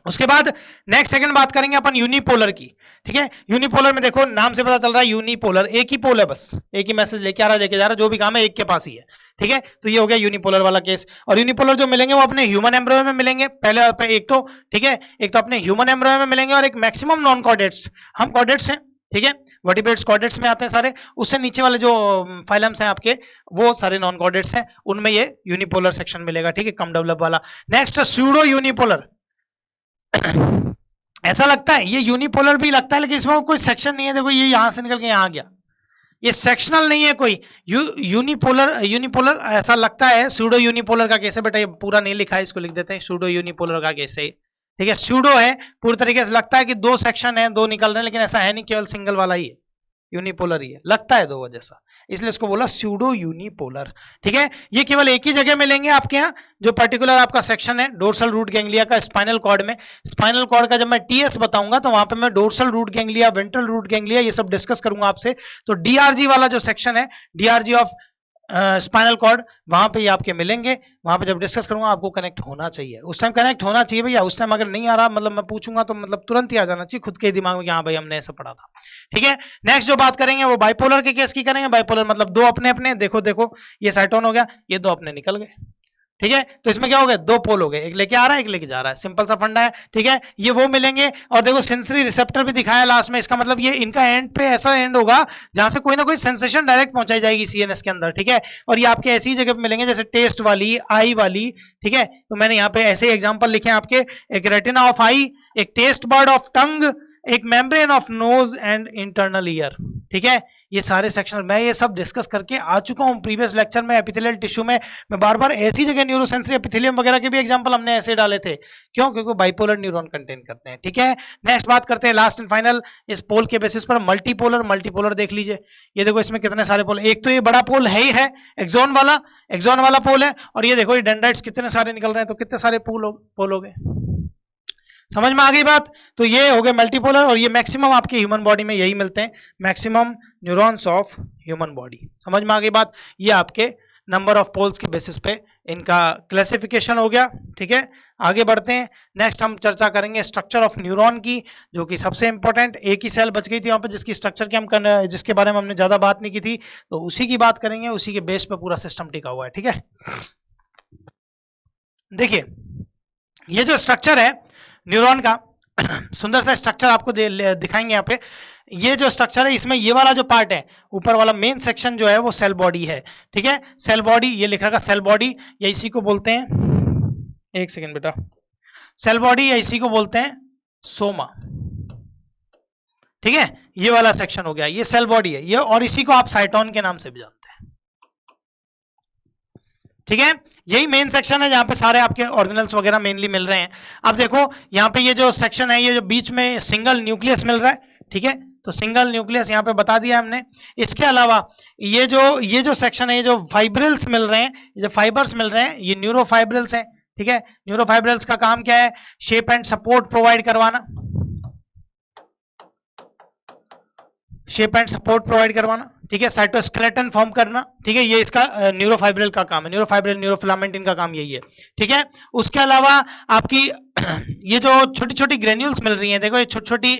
उसके बाद नेक्स्ट सेकंड बात करेंगे अपन यूनिपोलर की, ठीक है। यूनिपोलर में देखो नाम से पता चल रहा है यूनिपोलर, एक ही पोल है, बस एक ही मैसेज लेके आ रहा है लेके जा रहा है, जो भी काम है एक के पास ही है, ठीक है। तो ये हो गया यूनिपोलर वाला केस। और यूनिपोलर जो मिलेंगे वो अपने ह्यूमन एम्ब्रियो में मिलेंगे पहले, एक तो, ठीक है, एक तो अपने ह्यूमन एम्ब्रियो में मिलेंगे और एक मैक्सिमम नॉन कॉर्डेट्स, हम कॉर्डेट्स हैं, ठीक है, वर्टिब्रेट्स कॉर्डेट्स में आते हैं सारे, उससे नीचे वाले जो फाइलम्स हैं आपके वो सारे नॉन कॉर्डेट्स हैं, उनमें ये यूनिपोलर सेक्शन मिलेगा, ठीक है, कम डेवलप वाला। नेक्स्ट स्यूडो यूनिपोलर, ऐसा लगता है ये यूनिपोलर भी लगता है, लेकिन इसमें कोई सेक्शन नहीं है, देखो ये यहां से निकल के यहां आ गया, ये सेक्शनल नहीं है कोई। यूनिपोलर ऐसा लगता है, सूडो यूनिपोलर का केस है बेटा, ये पूरा नहीं लिखा है, इसको लिख देते हैं, सूडो यूनिपोलर का केस है, ठीक है। सूडो है, पूरी तरीके से लगता है कि दो सेक्शन है, दो निकल रहे हैं, लेकिन ऐसा है नहीं, केवल सिंगल वाला ही है, यूनिपोलर ही है, लगता है दो वजह से, इसलिए इसको बोला सूडो यूनिपोलर, ठीक है। ये केवल एक ही जगह मिलेंगे आपके यहाँ, जो पर्टिकुलर आपका सेक्शन है डोर्सल रूट गैंग्लिया का स्पाइनल कॉर्ड में। स्पाइनल कॉर्ड का जब मैं टीएस बताऊंगा तो वहां पे मैं dorsal root ganglia, ventral root ganglia, ये सब डिस्कस करूंगा आपसे। तो डीआरजी वाला जो सेक्शन है, डीआरजी ऑफ स्पाइनल कॉर्ड, वहां पे ये आपके मिलेंगे, वहां पे जब डिस्कस करूंगा आपको कनेक्ट होना चाहिए, उस टाइम कनेक्ट होना चाहिए भैया, उस टाइम अगर नहीं आ रहा, मतलब मैं पूछूंगा तो मतलब तुरंत ही आ जाना चाहिए खुद के दिमाग में कि हाँ भाई हमने ऐसा पढ़ा था, ठीक है। नेक्स्ट जो बात करेंगे वो बाइपोलर के केस की करेंगे। बाइपोलर मतलब दो अपने अपने, देखो देखो ये साइटोन हो गया, ये दो अपने निकल गए, ठीक है। तो इसमें क्या हो गया, दो पोल हो गए, एक लेके आ रहा है एक लेके जा रहा है, सिंपल सा फंडा है, ठीक है। ये वो मिलेंगे, और देखो सेंसरी रिसेप्टर भी दिखाया लास्ट में, इसका मतलब ये इनका एंड पे ऐसा एंड होगा जहां से कोई ना कोई सेंसेशन डायरेक्ट पहुंचाई जाएगी सीएनएस के अंदर, ठीक है। और ये आपके ऐसी जगह पे मिलेंगे जैसे टेस्ट वाली, आई वाली, ठीक है। तो मैंने यहाँ पे ऐसे एग्जाम्पल लिखे हैं आपके, एक रेटिना ऑफ आई, एक टेस्ट बर्ड ऑफ टंग, एक membrane of nose and internal ear, ठीक है। ये सारे सेक्शन मैं ये सब डिस्कस करके आ चुका हूं प्रीवियस लेक्चर में। एपिथेलियल टिश्यू में मैं बार बार ऐसी जगह न्यूरोसेंसरी एपिथेलियम वगैरह के भी एग्जांपल हमने ऐसे डाले थे, क्यों, क्योंकि बाइपोलर न्यूरॉन कंटेन करते हैं, ठीक है। नेक्स्ट बात करते हैं लास्ट एंड फाइनल इस पोल के बेसिस पर मल्टीपोलर। मल्टीपोलर देख लीजिए, ये देखो इसमें कितने सारे पोल, एक तो ये बड़ा पोल है ही है, एक्सोन वाला पोल है, और ये देखो ये डेंड्राइट्स कितने सारे निकल रहे हैं, तो कितने सारे पोल हो गए, समझ में आ गई बात। तो ये हो गए मल्टीपोलर, और ये मैक्सिमम आपके ह्यूमन बॉडी में यही मिलते हैं, maximum neurons of human body, समझ में आ गई बात। ये आपके नंबर ऑफ पोल्स के बेसिस पे इनका क्लासिफिकेशन हो गया, ठीक है। आगे बढ़ते हैं, नेक्स्ट हम चर्चा करेंगे स्ट्रक्चर ऑफ न्यूरॉन की, जो कि सबसे इंपॉर्टेंट, एक ही सेल बच गई थी वहां पे जिसकी स्ट्रक्चर की जिसके बारे में हमने ज्यादा बात नहीं की थी, तो उसी की बात करेंगे, उसी के बेस पे पूरा सिस्टम टिका हुआ है, ठीक है। देखिए ये जो स्ट्रक्चर है न्यूरॉन का, सुंदर सा स्ट्रक्चर आपको दिखाएंगे यहाँ पे। ये जो स्ट्रक्चर है, इसमें ये वाला जो पार्ट है ऊपर वाला मेन सेक्शन जो है वो सेल बॉडी है, ठीक है। सेल बॉडी, ये लिख रखा सेल बॉडी, या इसी को बोलते हैं, एक सेकेंड बेटा, सेल बॉडी या इसी को बोलते हैं सोमा, ठीक है। ये वाला सेक्शन हो गया, ये सेल बॉडी है ये, और इसी को आप साइटोन के नाम से भी जानते हैं, ठीक है। यही मेन सेक्शन है जहां पे सारे आपके ऑर्गेनल्स वगैरह मेनली मिल रहे हैं। अब देखो यहाँ पे ये जो सेक्शन है, ये जो बीच में सिंगल न्यूक्लियस मिल रहा है, ठीक है, तो सिंगल न्यूक्लियस यहाँ पे बता दिया हमने। इसके अलावा ये जो सेक्शन है, ये जो फाइब्रिल्स मिल रहे हैं, ये जो फाइबर्स मिल रहे हैं, ये न्यूरोफाइब्रिल्स हैं, ठीक है। न्यूरोफाइब्रिल्स का काम क्या है, शेप एंड सपोर्ट प्रोवाइड करवाना, शेप एंड सपोर्ट प्रोवाइड करवाना, ठीक है, साइटोस्केलेटन फॉर्म करना, ठीक है, ये इसका न्यूरोफाइब्रिल का काम है, न्यूरोफाइब्रिल न्यूरोफिलामेंट इनका काम यही है, ठीक है। उसके अलावा आपकी ये जो छोटी छोटी ग्रेन्यूल्स मिल रही हैं, देखो ये छोटी छोटी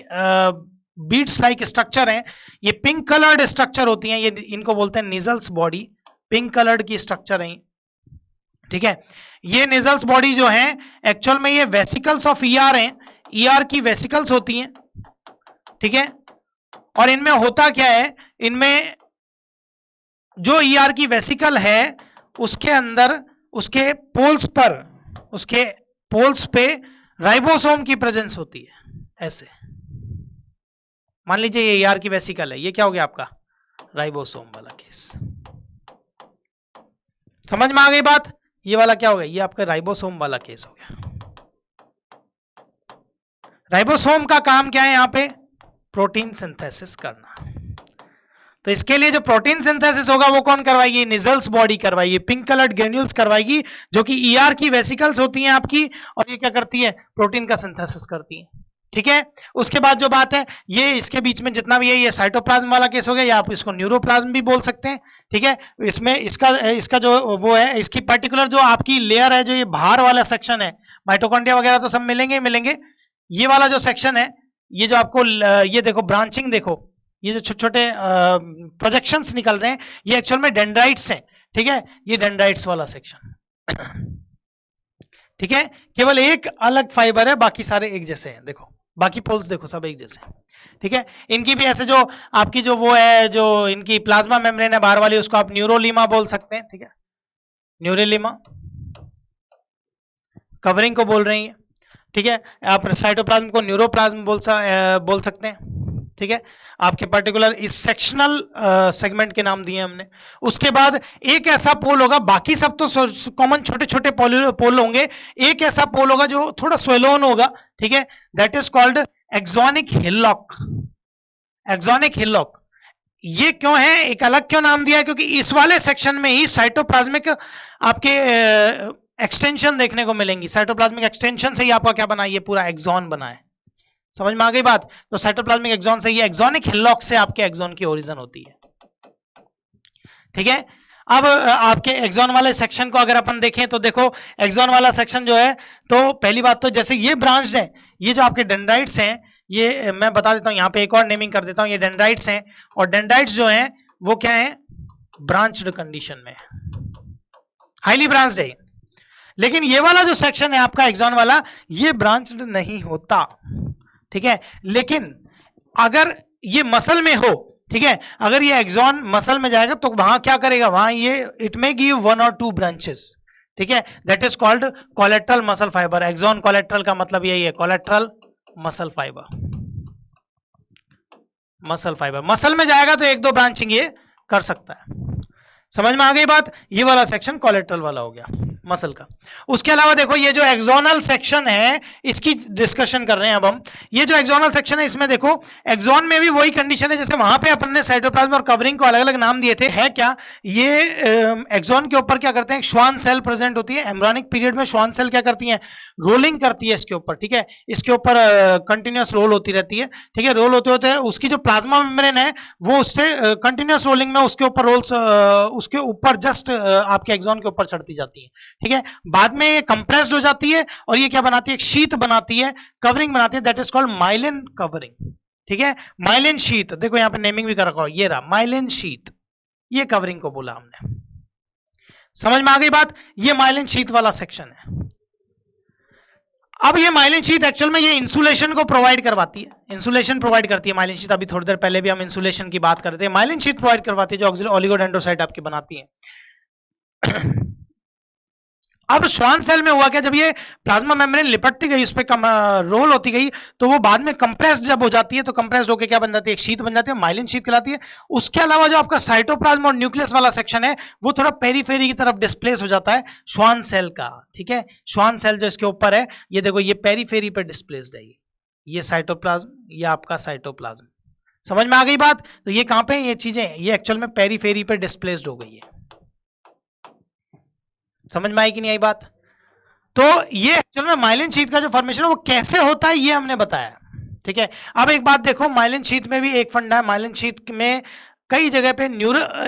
बीड्स लाइक स्ट्रक्चर हैं, ये पिंक कलर्ड स्ट्रक्चर होती हैं, ये इनको बोलते हैं निजल्स बॉडी, पिंक कलर्ड की स्ट्रक्चर है, ठीक है। ये निजल्स बॉडी जो है एक्चुअल में ये वेसिकल्स ऑफ ईआर हैं, ईआर की वेसिकल्स होती हैं, ठीक है। और इनमें होता क्या है, इनमें जो ईआर की वेसिकल है उसके अंदर उसके पोल्स पे राइबोसोम की प्रेजेंस होती है, ऐसे मान लीजिए ये ईआर की वेसिकल है, ये क्या हो गया आपका राइबोसोम वाला केस, समझ में आ गई बात। ये वाला क्या हो गया, ये आपका राइबोसोम वाला केस हो गया, राइबोसोम का काम क्या है यहाँ पे? प्रोटीन सिंथेसिस करना। तो इसके लिए जो प्रोटीन सिंथेसिस होगा वो कौन करवाएगी? निजल्स बॉडी करवाएगी, पिंक कलर्ड ग्रेन्यूल्स करवाएगी, जो कि ईआर की वेसिकल्स होती हैं आपकी, और ये क्या करती है? प्रोटीन का सिंथेसिस करती है। ठीक है, उसके बाद जो बात है, ये इसके बीच में जितना भी है, ये साइटोप्लाज्म वाला केस हो गया, या आप इसको न्यूरोप्लाज्म भी बोल सकते हैं। ठीक है, इसमें इसका जो वो है, इसकी पर्टिकुलर जो आपकी लेयर है, जो ये बाहर वाला सेक्शन है, माइटोकॉन्ड्रिया वगैरह तो सब मिलेंगे ही मिलेंगे। ये वाला जो सेक्शन है, ये जो आपको ये देखो ब्रांचिंग, देखो ये जो छोटे छोटे प्रोजेक्शंस निकल रहे हैं, ये एक्चुअल में डेंड्राइट्स हैं। ठीक है, ये डेंड्राइट्स वाला सेक्शन। ठीक है, केवल एक अलग फाइबर है, बाकी सारे एक जैसे हैं। देखो बाकी पोल्स देखो सब एक जैसे हैं। ठीक है, इनकी भी ऐसे जो आपकी जो वो है, जो इनकी प्लाज्मा मेम्ब्रेन है बाहर वाली, उसको आप न्यूरोलीमा बोल सकते हैं। ठीक है, न्यूरोलीमा कवरिंग को बोल रही है। ठीक है, आप साइटोप्लाज्म को न्यूरोप्लाज्म बोल सकते हैं। ठीक है, आपके पर्टिकुलर इस सेक्शनल सेगमेंट के नाम दिए हमने। उसके बाद एक ऐसा पोल होगा, बाकी सब तो कॉमन छोटे छोटे पोल होंगे, एक ऐसा पोल होगा जो थोड़ा स्वेलोन होगा। ठीक है, that is called axonic hillock. Axonic hillock ये क्यों है, एक अलग क्यों नाम दिया है? क्योंकि इस वाले सेक्शन में ही साइटोप्लाज्मिक आपके एक्सटेंशन देखने को मिलेंगी। साइटोप्लाज्मिक एक्सटेंशन से ही आपका क्या बना, ये पूरा एक्सॉन बना है। समझ में आ गई बात? तो साइटोप्लाज्मिक एक्सॉन से, ये एक्सोनिक हिलॉक से आपके एक्सॉन की ओरिजिन होती है। ठीक है, अब आपके एक्सॉन वाले सेक्शन को अगर अपन देखें तो देखो, एक्सॉन वाला सेक्शन जो है, तो पहली बात तो जैसे ये ब्रांच है, ये जो आपके डेंड्राइट्स हैं, ये मैं बता देता हूं, यहां पे एक और नेमिंग कर देता हूं, ये डेंड्राइट्स हैं, और डेंड्राइट्स जो हैं वो क्या है? ब्रांच्ड कंडीशन में, हाईली ब्रांच्ड है। लेकिन ये वाला जो सेक्शन है आपका एक्सॉन वाला, ये ब्रांच्ड नहीं होता। ठीक है, लेकिन अगर ये मसल में हो, ठीक है, अगर ये एक्सॉन मसल में जाएगा तो वहां क्या करेगा? वहां ये इट मे गिव 1 और 2 ब्रांचेस। ठीक है, that is called collateral muscle fibre. Axon collateral का मतलब यही है, collateral muscle fibre. Muscle fibre muscle में जाएगा तो 1-2 ब्रांचिंग ये कर सकता है। समझ में आ गई बात? ये वाला सेक्शन कोलेट्रल वाला हो गया, मसल का। उसके अलावा देखो, ये जो एक्सोनल सेक्शन है, इसकी डिस्कशन कर रहे हैं अब हम। ये जो एक्सोनल सेक्शन है, इसमें देखो, एक्सोन में भी वही कंडीशन है जैसे वहां पे अपन ने साइटोप्लाज्म और कवरिंग को अलग अलग नाम दिए थे। है क्या? ये एक्सोन के ऊपर क्या करते हैं? श्वान सेल प्रेजेंट होती है। एम्ब्रियोनिक पीरियड में श्वान सेल क्या करती है? रोलिंग करती है इसके ऊपर। ठीक है, इसके ऊपर कंटिन्यूस रोल होती रहती है। ठीक है, रोल होते होते उसकी जो प्लाज्मा मेम्ब्रेन है, वो उससे कंटिन्यूस रोलिंग में उसके ऊपर रोल्स, उसके ऊपर जस्ट आपके एक्सोन के ऊपर चढ़ती जाती है। ठीक है, बाद में ये कंप्रेस्ड हो जाती है, और ये क्या बनाती है? एक शीट बनाती है, कवरिंग बनाती है, that is called myelin covering. ठीक है, माइलिन शीट, देखो यहां पे नेमिंग भी कर रखा हो, ये रहा माइलिन शीट, ये कवरिंग को बोला हमने। समझ में आ गई बात? ये माइलिन शीट वाला सेक्शन है। अब ये माइलिन शीट एक्चुअल में ये इंसुलेशन को प्रोवाइड करवाती है, इंसुलेशन प्रोवाइड करती है माइलिन शीट। अभी थोड़ी देर पहले भी हम इंसुलेशन की बात कर रहे थे। माइलिन शीट प्रोवाइड करवाती है, जो ओलिगोडेंड्रोसाइट आपकी बनाती है। अब श्वान सेल में हुआ क्या? जब ये प्लाज्मा मेम्ब्रेन लिपटती गई, उस पर रोल होती गई, तो वो बाद में कंप्रेस्ड जब हो जाती है, तो कंप्रेस्ड होकर क्या बन जाती है? एक शीट बन जाती है, माइलिन शीट कहलाती है। उसके अलावा जो आपका साइटोप्लाज्म और न्यूक्लियस वाला सेक्शन है, वो थोड़ा पेरीफेरी की तरफ डिस्प्लेस हो जाता है श्वान सेल का। ठीक है, श्वान सेल जो इसके ऊपर है, ये देखो, ये पेरीफेरी पे डिस्प्लेस्ड है, ये साइटोप्लाज्म, ये आपका साइटोप्लाज्म। समझ में आ गई बात? तो ये कहां पे ये चीजें, ये एक्चुअल में पेरीफेरी पे डिस्प्लेस्ड हो गई है। समझ में आई कि नहीं आई बात? तो ये एक्चुअल में माइलिन शीट का जो फॉर्मेशन है वो कैसे होता है, ये हमने बताया। ठीक है, अब एक बात देखो, माइलिन शीट में भी एक फंडा है। माइलिन शीट में कई जगह पे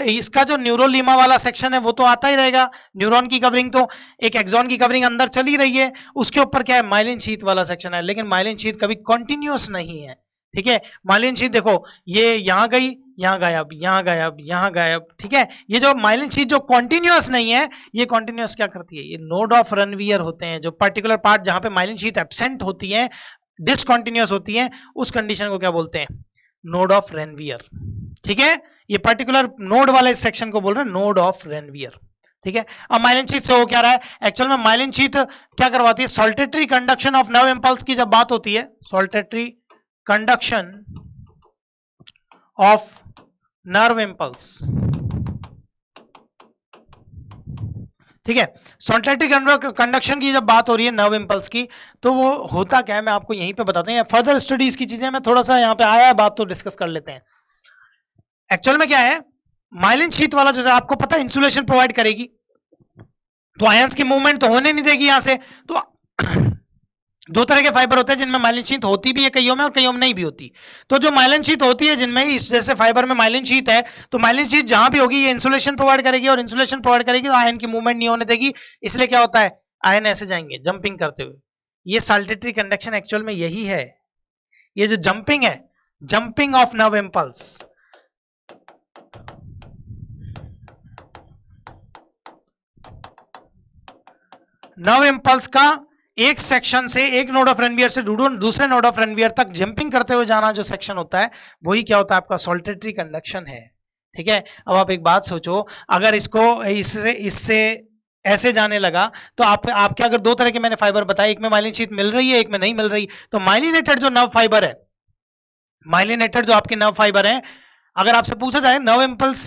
इसका जो न्यूरोलीमा वाला सेक्शन है वो तो आता ही रहेगा। न्यूरॉन की कवरिंग तो, एक एक्सॉन की कवरिंग अंदर चली रही है, उसके ऊपर क्या है? माइलिन शीट वाला सेक्शन है। लेकिन माइलिन शीट कभी कंटिन्यूअस नहीं है। ठीक है, माइलिन शीट देखो, ये यहां गई, यहां गायब, यहां गायब, यहां गायब। ठीक है, ये जो माइलिन शीट जो कॉन्टिन्यूअस नहीं है, ये कॉन्टिन्यूअस क्या करती है? ये नोड ऑफ रनवियर होते हैं, जो पर्टिकुलर पार्ट जहां पे माइलिन शीट एब्सेंट होती है, डिसकॉन्टिन्यूअस होती है, उस कंडीशन को क्या बोलते हैं? Node of Ranvier. ठीक है, ये पर्टिकुलर नोड वाले सेक्शन को बोल रहे हैं नोड ऑफ रेनवियर। ठीक है, अब माइलिन शीट से हो क्या रहा है? एक्चुअल में माइलिन शीट क्या करवाती है? Saltatory conduction of nerve impulse की जब बात होती है, saltatory conduction of nerve impulse, ठीक है। सोलेटरी कंडक्शन की जब बात हो रही है नर्व इंपल्स की, तो वो होता क्या है मैं आपको यहीं पे बताते हैं। फर्दर स्टडीज की चीजें मैं थोड़ा सा यहाँ पे आया है बात तो डिस्कस कर लेते हैं। एक्चुअल में क्या है, माइलिन शीथ वाला जो है आपको पता है इंसुलेशन प्रोवाइड करेगी, तो आयंस की मूवमेंट तो होने नहीं देगी यहां से। तो दो तरह के फाइबर होते हैं जिनमें माइलिन शीथ होती भी है कईयों में और कईयों में नहीं भी होती। तो जो माइलिन शीथ होती है जिनमें, इस जैसे फाइबर में माइलिन शीथ है, तो माइलिन शीथ जहां भी होगी ये इंसुलेशन प्रोवाइड करेगी, और इंसुलेशन प्रोवाइड करेगी तो आयन की मूवमेंट नहीं होने देगी। इसलिए क्या होता है, आयन ऐसे जाएंगे जंपिंग करते हुए। ये साल्टेटरी कंडक्शन एक्चुअल में यही है, ये जो जंपिंग है, jumping of nerve impulse. Nerve impulse का एक सेक्शन से, एक नोड ऑफ रेनवियर से दूसरे नोड ऑफ रेनवियर तक जंपिंग करते हुए जाना जो सेक्शन होता है, वही क्या होता है आपका सोल्टेटरी कंडक्शन है। ठीक है। अब आप एक बात सोचो, अगर इसको इससे इससे ऐसे जाने लगा, तो आपके अगर दो तरह के मैंने फाइबर बताए, एक में माइलिन शीथ मिल रही है, एक में नहीं मिल रही, तो माइलिनेटेड जो नर्व फाइबर है, माइलिनेटेड जो आपके नर्व फाइबर है, अगर आपसे पूछा जाए नर्व इंपल्स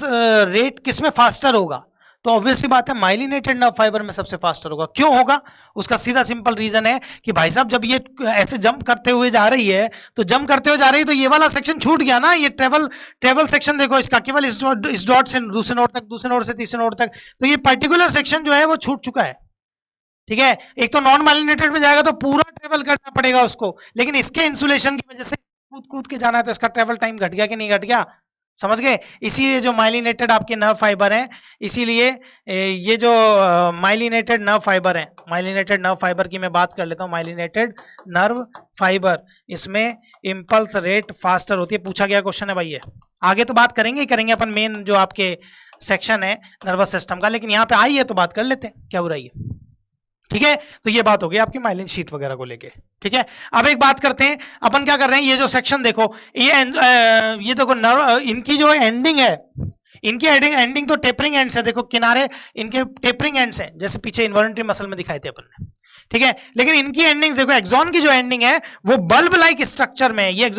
रेट किसमें फास्टर होगा, तो ऑब्वियस सी बात है माइलिनेटेड नर्व फाइबर में सबसे फास्टर होगा। क्यों होगा, उसका सीधा सिंपल रीजन है कि भाई साहब जब ये ऐसे जंप करते हुए जा रही है, तो जंप करते हुए जा रही है, तो ये वाला सेक्शन छूट गया ना, ये ट्रेवल सेक्शन देखो इसका, केवल इस डॉट से दूसरे नोड तक, दूसरे नोड से तीसरे नोड तक, तो ये पर्टिकुलर सेक्शन जो है वो छूट चुका है। ठीक है। एक तो नॉन माइलिनेटेड में जाएगा तो पूरा ट्रेवल करना पड़ेगा उसको, लेकिन इसके इंसुलेशन की वजह से कूद कूद के जाना है, तो इसका ट्रेवल टाइम घट गया कि नहीं घट गया, समझ गए। इसीलिए जो माइलिनेटेड आपके नर्व फाइबर हैं, इसीलिए ये जो माइलिनेटेड नर्व फाइबर हैं, माइलिनेटेड नर्व फाइबर की मैं बात कर लेता हूं। माइलिनेटेड नर्व फाइबर, इसमें इंपल्स रेट फास्टर होती है। पूछा गया क्वेश्चन है भाई ये, आगे तो बात करेंगे ही करेंगे अपन मेन जो आपके सेक्शन है नर्वस सिस्टम का, लेकिन यहाँ पे आई है तो बात कर लेते हैं, क्या हो रही है। ठीक है। तो ये बात हो गई आपकी माइलिन शीट वगैरह को लेके। ठीक है। अब एक बात करते हैं, अपन क्या कर रहे हैं, ये जो सेक्शन देखो, ये देखो नर्व, इनकी जो एंडिंग है, इनकी एंडिंग तो टेपरिंग एंड्स है, देखो किनारे इनके टेपरिंग एंड्स हैं, जैसे पीछे इन्वॉल्यूंटरी मसल में दिखाए थे अपन ने। ठीक है। लेकिन इनकी एंडिंग्स देखो, एक्सॉन की जो एंडिंग है वो बल्ब लाइक स्ट्रक्चर में है, ये